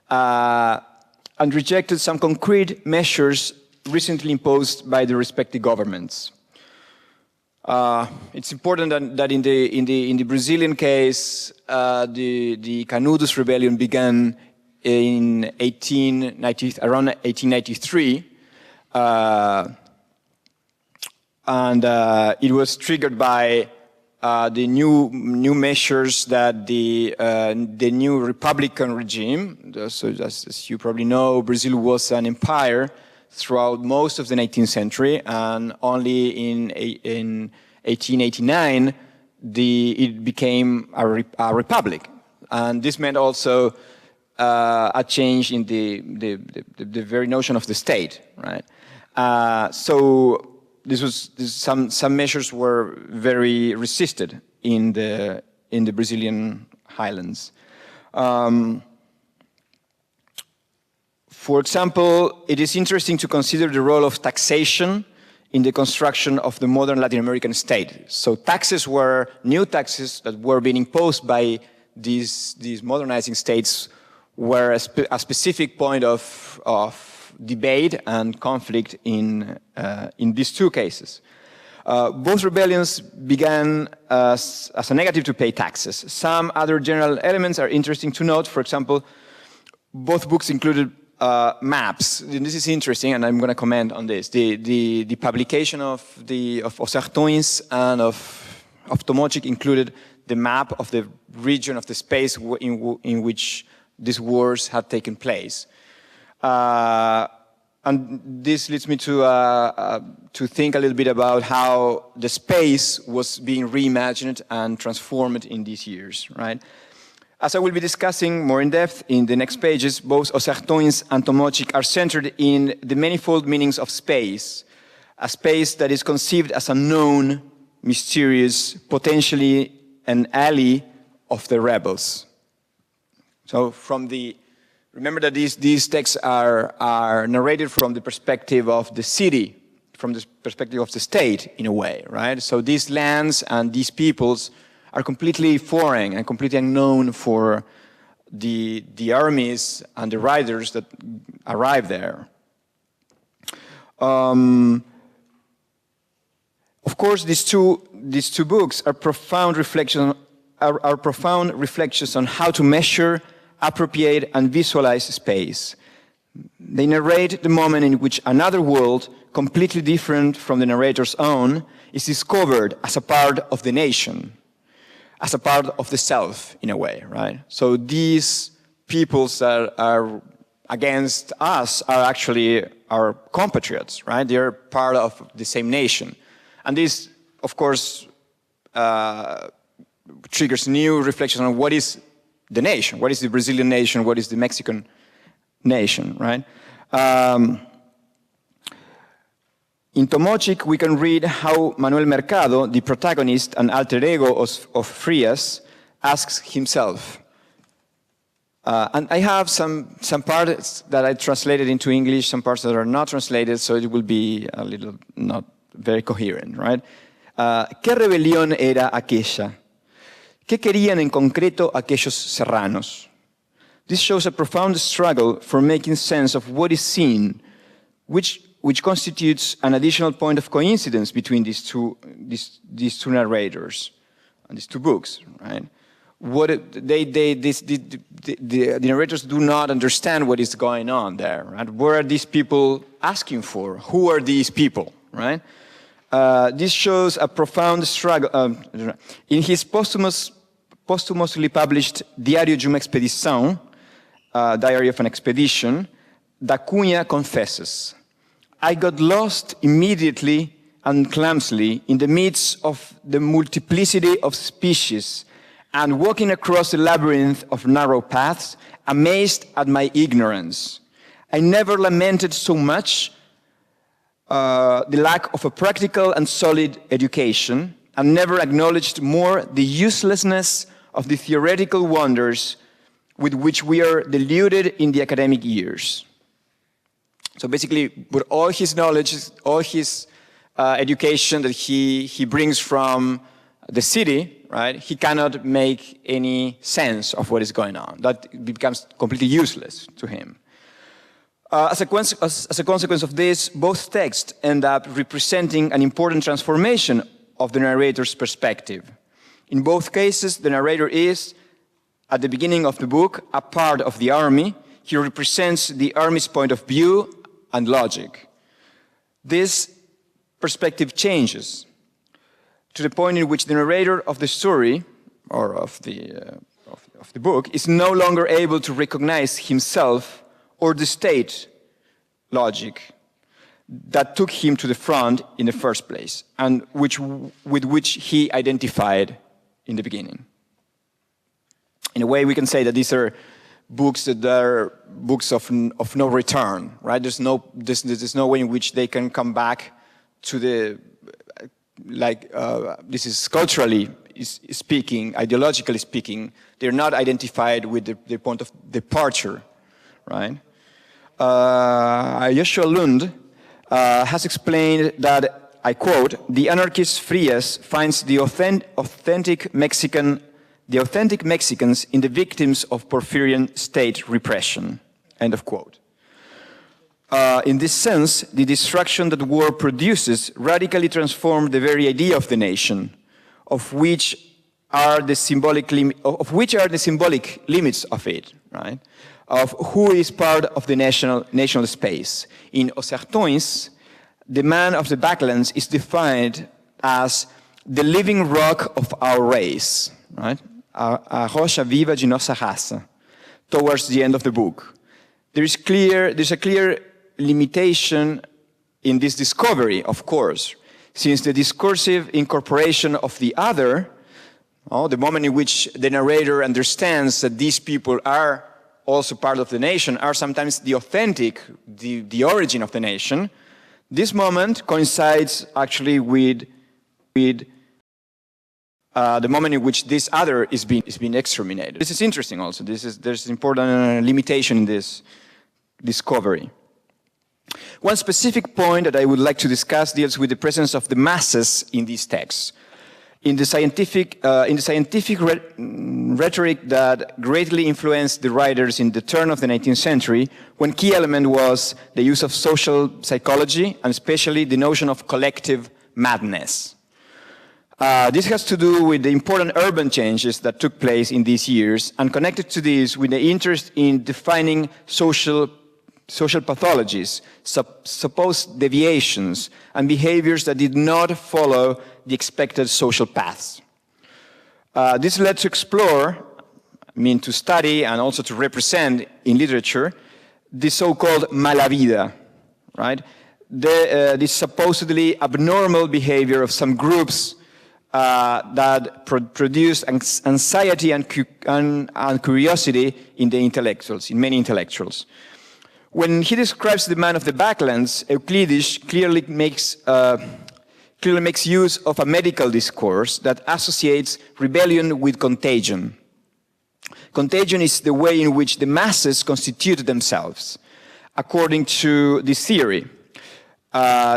and rejected some concrete measures recently imposed by the respective governments. It's important that in the Brazilian case, the Canudos rebellion began in around 1893, and it was triggered by the new measures that the new Republican regime, so as you probably know, Brazil was an empire throughout most of the 19th century, and only in 1889 it became a republic, and this meant also a change in the very notion of the state, right? So some measures were very resisted in the Brazilian highlands. For example, it is interesting to consider the role of taxation in the construction of the modern Latin American state. So taxes were new taxes that were being imposed by these modernizing states were a specific point of debate and conflict in these two cases. Both rebellions began as a negative to pay taxes. Some other general elements are interesting to note. For example, both books included maps. And this is interesting, and I'm going to comment on this. The publication of Sertões and of Tomochic included the map of the region of the space in which these wars had taken place. And this leads me to think a little bit about how the space was being reimagined and transformed in these years, right? As I will be discussing more in depth in the next pages, both Sertões and Tomochic are centered in the manifold meanings of space, a space that is conceived as a known, mysterious, potentially an ally of the rebels. So remember that these texts are narrated from the perspective of the city, from the perspective of the state, in a way, right? So these lands and these peoples are completely foreign and completely unknown for the armies and the riders that arrive there. Of course, these two books are profound reflections on how to measure, appropriate, and visualize space. They narrate the moment in which another world, completely different from the narrator's own, is discovered as a part of the nation, as a part of the self, in a way, right? So these peoples that are against us are actually our compatriots, right? They're part of the same nation. And this, of course, triggers new reflections on what is the nation, what is the Brazilian nation, what is the Mexican nation, right? In Tomochic, we can read how Manuel Mercado, the protagonist and alter ego of Frias, asks himself. And I have some parts that I translated into English, some parts that are not translated, so it will be a little not very coherent, right? ¿Qué rebelión era aquella? ¿Qué querían en concreto aquellos serranos? This shows a profound struggle for making sense of what is seen, which constitutes an additional point of coincidence between these two narrators and these two books, right? The narrators do not understand what is going on there, right? What are these people asking for? Who are these people, right? This shows a profound struggle. In his posthumously published Diário de uma Expedição, Diary of an Expedition, Da Cunha confesses, I got lost immediately and clumsily in the midst of the multiplicity of species and walking across the labyrinth of narrow paths, amazed at my ignorance. I never lamented so much the lack of a practical and solid education, and never acknowledged more the uselessness of the theoretical wonders with which we are deluded in the academic years. So basically, with all his knowledge, all his education that he brings from the city, right, he cannot make any sense of what is going on. That becomes completely useless to him. As a consequence of this, both texts end up representing an important transformation of the narrator's perspective. In both cases, the narrator is, at the beginning of the book, a part of the army. He represents the army's point of view and logic. This perspective changes. to the point in which the narrator of the story, or of the book, is no longer able to recognize himself or the state logic that took him to the front in the first place, and with which he identified in the beginning. In a way, we can say that these are books that are books of no return, right? There's no way in which they can come back to the, this is culturally speaking, ideologically speaking, they're not identified with the point of departure, right? Joshua Lund has explained that, I quote, "The anarchist Frias finds the authentic Mexicans in the victims of Porfirian state repression," end of quote. In this sense, the destruction that war produces radically transformed the very idea of the nation, of which are the symbolic limits of it, right? Of who is part of the national space. In Os Sertões, the man of the Backlands is defined as the living rock of our race, right? A rocha viva de nossa raça, towards the end of the book. There's a clear limitation in this discovery, of course, since the discursive incorporation of the other, the moment in which the narrator understands that these people are also part of the nation, are sometimes the authentic, the origin of the nation, this moment coincides actually with the moment in which this other is being exterminated. This is interesting also. There's an important limitation in this discovery. One specific point that I would like to discuss deals with the presence of the masses in these texts. In the scientific rhetoric that greatly influenced the writers in the turn of the 19th century, one key element was the use of social psychology, and especially the notion of collective madness. This has to do with the important urban changes that took place in these years, and connected to this with the interest in defining social pathologies, supposed deviations, and behaviors that did not follow the expected social paths. This led to explore, to study and also to represent in literature, the so-called mala vida, right? This supposedly abnormal behavior of some groups that produced anxiety and curiosity in many intellectuals. When he describes the man of the Backlands, Euclides clearly makes use of a medical discourse that associates rebellion with contagion. Contagion is the way in which the masses constitute themselves, according to this theory.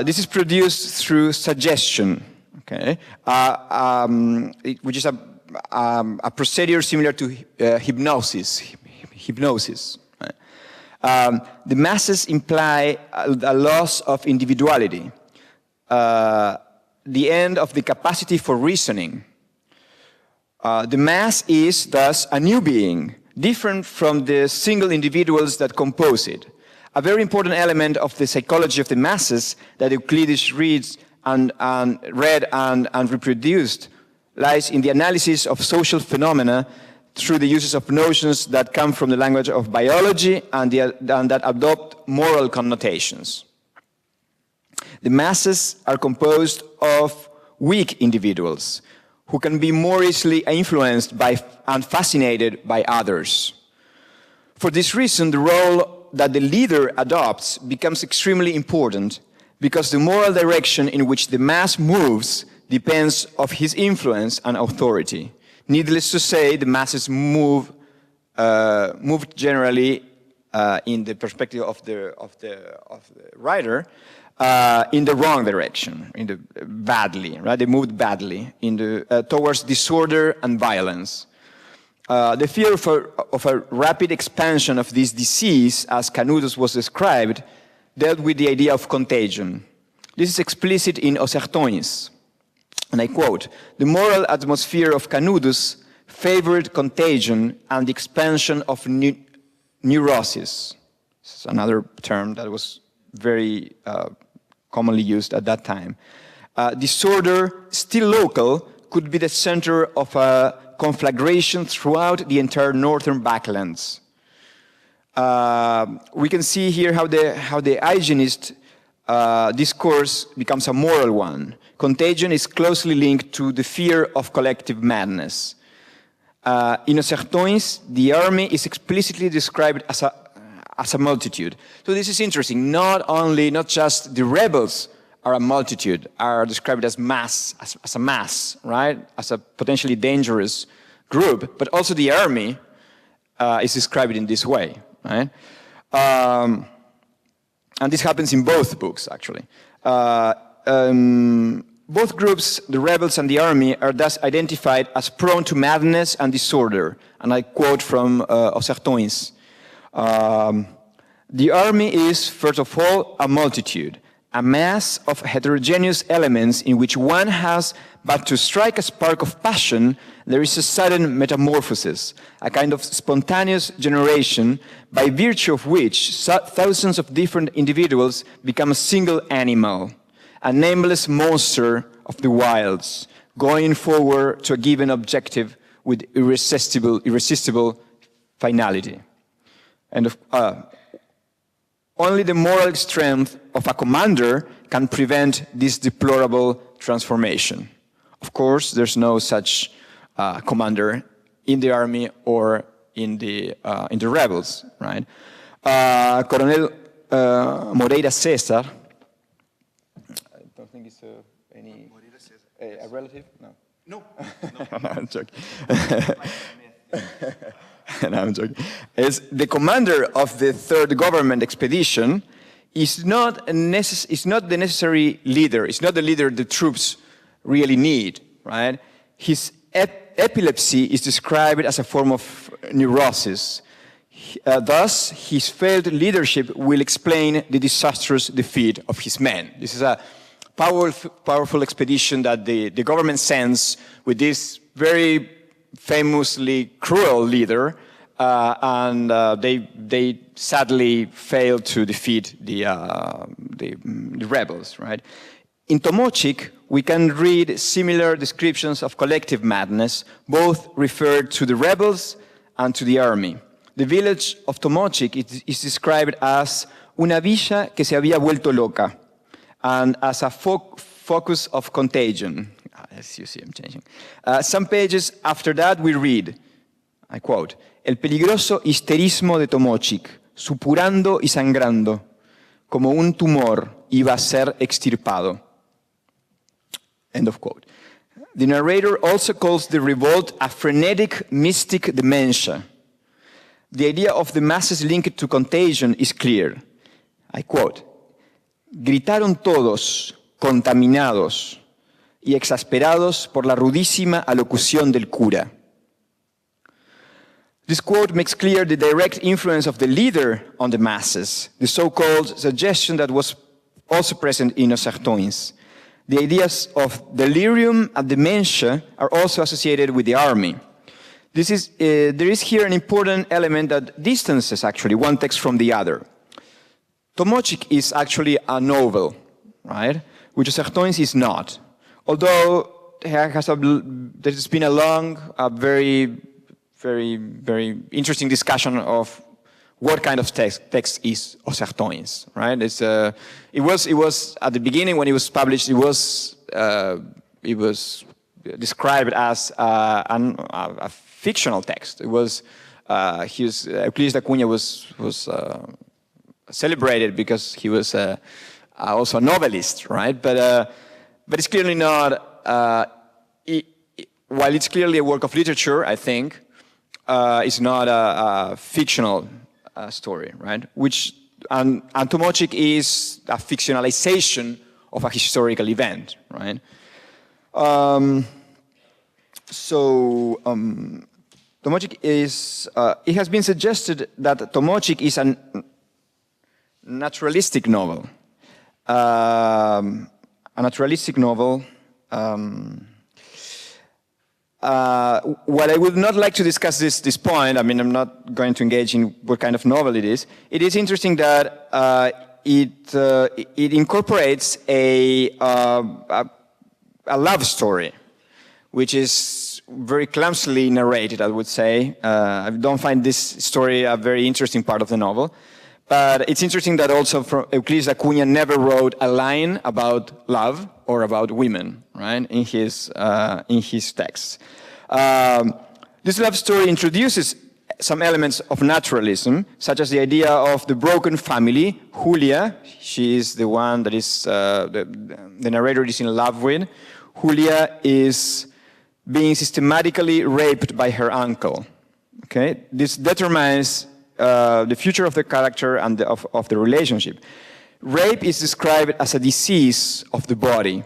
This is produced through suggestion, okay, which is a procedure similar to hypnosis. The masses imply a loss of individuality, the end of the capacity for reasoning. The mass is thus a new being, different from the single individuals that compose it. A very important element of the psychology of the masses that Euclides read and reproduced lies in the analysis of social phenomena through the uses of notions that come from the language of biology and that adopt moral connotations. The masses are composed of weak individuals who can be more easily influenced by and fascinated by others. For this reason, the role that the leader adopts becomes extremely important, because the moral direction in which the mass moves depends on his influence and authority. Needless to say, the masses move generally, in the perspective of the writer, in the wrong direction, badly, right? They moved badly towards disorder and violence. The fear of a rapid expansion of this disease, as Canudos was described, dealt with the idea of contagion. This is explicit in Os Sertões. And I quote, "The moral atmosphere of Canudos favored contagion and the expansion of neurosis." This is another term that was very commonly used at that time. Disorder, still local, could be the center of a conflagration throughout the entire northern Backlands. We can see here how the hygienist discourse becomes a moral one. Contagion is closely linked to the fear of collective madness. In Os Sertões, the army is explicitly described as a multitude. So this is interesting. Not just the rebels are a multitude, are described as a mass, right? As a potentially dangerous group, but also the army is described in this way, right? And this happens in both books, actually. Both groups, the rebels and the army, are thus identified as prone to madness and disorder. And I quote from Os Sertões. The army is, first of all, a multitude, a mass of heterogeneous elements in which one has but to strike a spark of passion, there is a sudden metamorphosis, a kind of spontaneous generation by virtue of which thousands of different individuals become a single animal, a nameless monster of the wilds, going forward to a given objective with irresistible finality. And only the moral strength of a commander can prevent this deplorable transformation. Of course, there's no such commander in the army or in the rebels, right? Coronel Moreira César. I don't think it's any a relative. No. No. No, I'm joking. No, I'm joking. Is the commander of the third government expedition is not the necessary leader. It's not the leader the troops really need, right? His epilepsy is described as a form of neurosis. Thus, his failed leadership will explain the disastrous defeat of his men. This is a powerful expedition that the government sends with this very famously cruel leader, and they sadly fail to defeat the rebels, right? In Tomochic, we can read similar descriptions of collective madness, both referred to the rebels and to the army. The village of Tomochic is described as una villa que se había vuelto loca, and as a focus of contagion. As you see, I'm changing. Some pages after that we read, I quote, el peligroso histerismo de Tomochic, supurando y sangrando, como un tumor iba a ser extirpado. End of quote. The narrator also calls the revolt a frenetic, mystic dementia. The idea of the masses linked to contagion is clear. I quote, gritaron todos, contaminados y exasperados por la rudísima alocución del cura. This quote makes clear the direct influence of the leader on the masses, the so-called suggestion that was also present in Os Sertões. The ideas of delirium and dementia are also associated with the army. There is here an important element that distances actually one text from the other. Tomochic is actually a novel, right? Which Os Sertões is not. Although there's been a long, very interesting discussion of what kind of text is Os Sertões, right? It was at the beginning when it was published. It was described as a fictional text. It was Euclides da Cunha was celebrated because he was also a novelist, right? But it's clearly not. While it's clearly a work of literature, I think it's not a fictional story, right? And Tomochic is a fictionalization of a historical event, right? Tomochic is. It has been suggested that Tomochic is a naturalistic novel. A naturalistic novel. What I would not like to discuss this point, I mean, I'm not going to engage in what kind of novel it is. It is interesting that it incorporates a a love story, which is very clumsily narrated, I would say. I don't find this story a very interesting part of the novel. But it's interesting that also Euclides da Cunha never wrote a line about love or about women, right, in his texts. This love story introduces some elements of naturalism, such as the idea of the broken family. Julia, she is the one that is the narrator is in love with. Julia is being systematically raped by her uncle. Okay, this determines the future of the character and of the relationship. Rape is described as a disease of the body.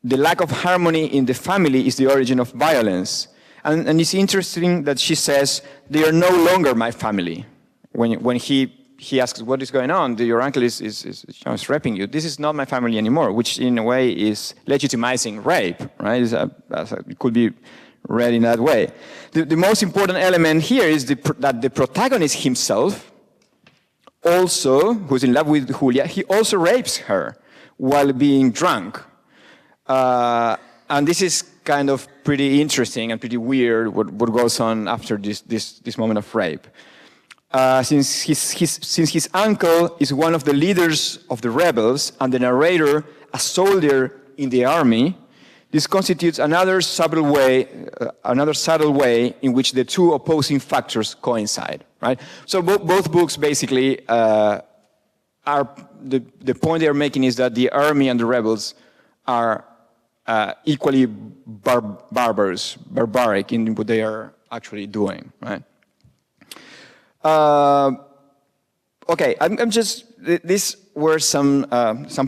The lack of harmony in the family is the origin of violence. And it's interesting that she says, they are no longer my family. When he asks, what is going on? Your uncle is raping you. This is not my family anymore, which in a way is legitimizing rape, right? It could be read in that way. The most important element here is that the protagonist himself, also, who's in love with Julia, he also rapes her while being drunk. And this is kind of pretty interesting and pretty weird what goes on after this moment of rape. Since his uncle is one of the leaders of the rebels and the narrator a soldier in the army, this constitutes another subtle way in which the two opposing factors coincide, right? So both books basically are, the point they're making is that the army and the rebels are equally barbaric in what they are actually doing, right? Okay, I'm just, these were some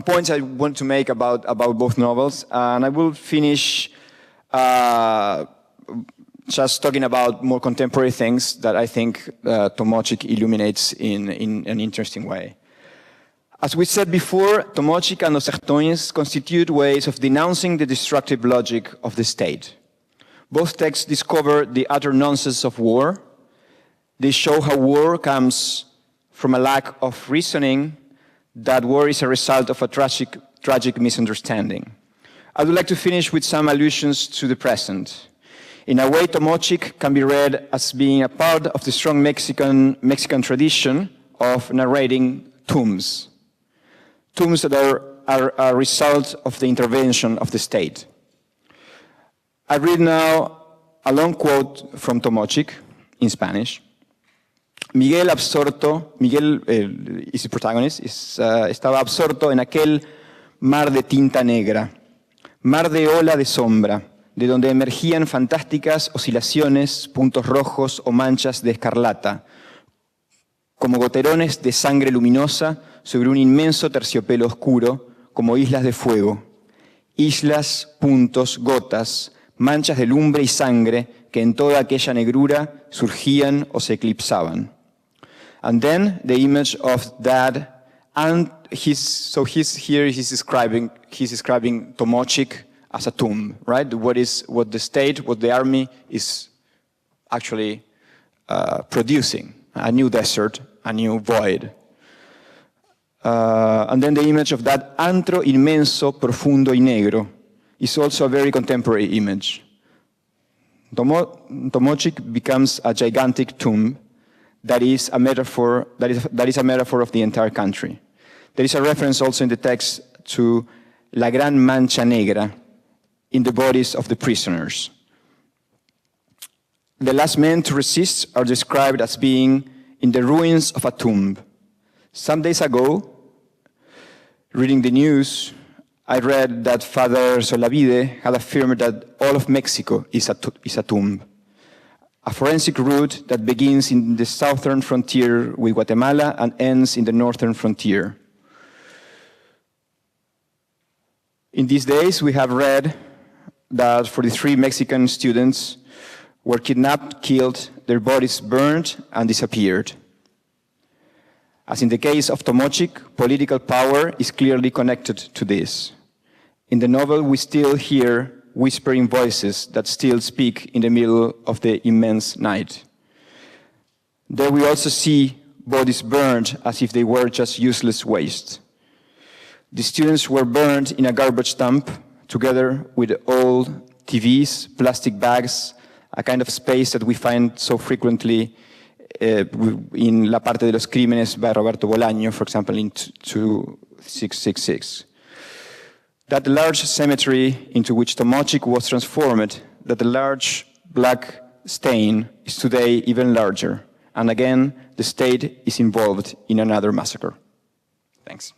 points I want to make about both novels, and I will finish just talking about more contemporary things that I think Tomochik illuminates in an interesting way. As we said before, Tomochik and Los Sertões constitute ways of denouncing the destructive logic of the state. Both texts discover the utter nonsense of war. They show how war comes from a lack of reasoning, that war is a result of a tragic misunderstanding. I would like to finish with some allusions to the present. In a way, Tomochik can be read as being a part of the strong Mexican tradition of narrating tombs. Tombs that are a result of the intervention of the state. I read now a long quote from Tomochik in Spanish. Miguel is the protagonist, estaba absorto en aquel mar de tinta negra, mar de ola de sombra, de donde emergían fantásticas oscilaciones, puntos rojos o manchas de escarlata, como goterones de sangre luminosa sobre un inmenso terciopelo oscuro, como islas de fuego. Islas, puntos, gotas, manchas de lumbre y sangre que en toda aquella negrura surgían o se eclipsaban. And then the image of that, and he's describing Tomochik as a tomb, right? What the state, what the army is actually producing, a new desert, a new void. And then the image of that antro inmenso, profundo y negro is also a very contemporary image. Tomochik becomes a gigantic tomb that is a metaphor of the entire country. There is a reference also in the text to la gran mancha negra in the bodies of the prisoners. The last men to resist are described as being in the ruins of a tomb. Some days ago, reading the news, I read that Father Solavide had affirmed that all of Mexico is a tomb. A forensic route that begins in the southern frontier with Guatemala and ends in the northern frontier. In these days, we have read that 43 Mexican students were kidnapped, killed, their bodies burned, and disappeared. As in the case of Tomochik, political power is clearly connected to this. In the novel, we still hear whispering voices that still speak in the middle of the immense night. There we also see bodies burned as if they were just useless waste. The students were burned in a garbage dump together with old TVs, plastic bags, a kind of space that we find so frequently in La Parte de los Crímenes by Roberto Bolaño, for example, in 2666. That large cemetery into which Tomochic was transformed, that the large black stain is today even larger. And again, the state is involved in another massacre. Thanks.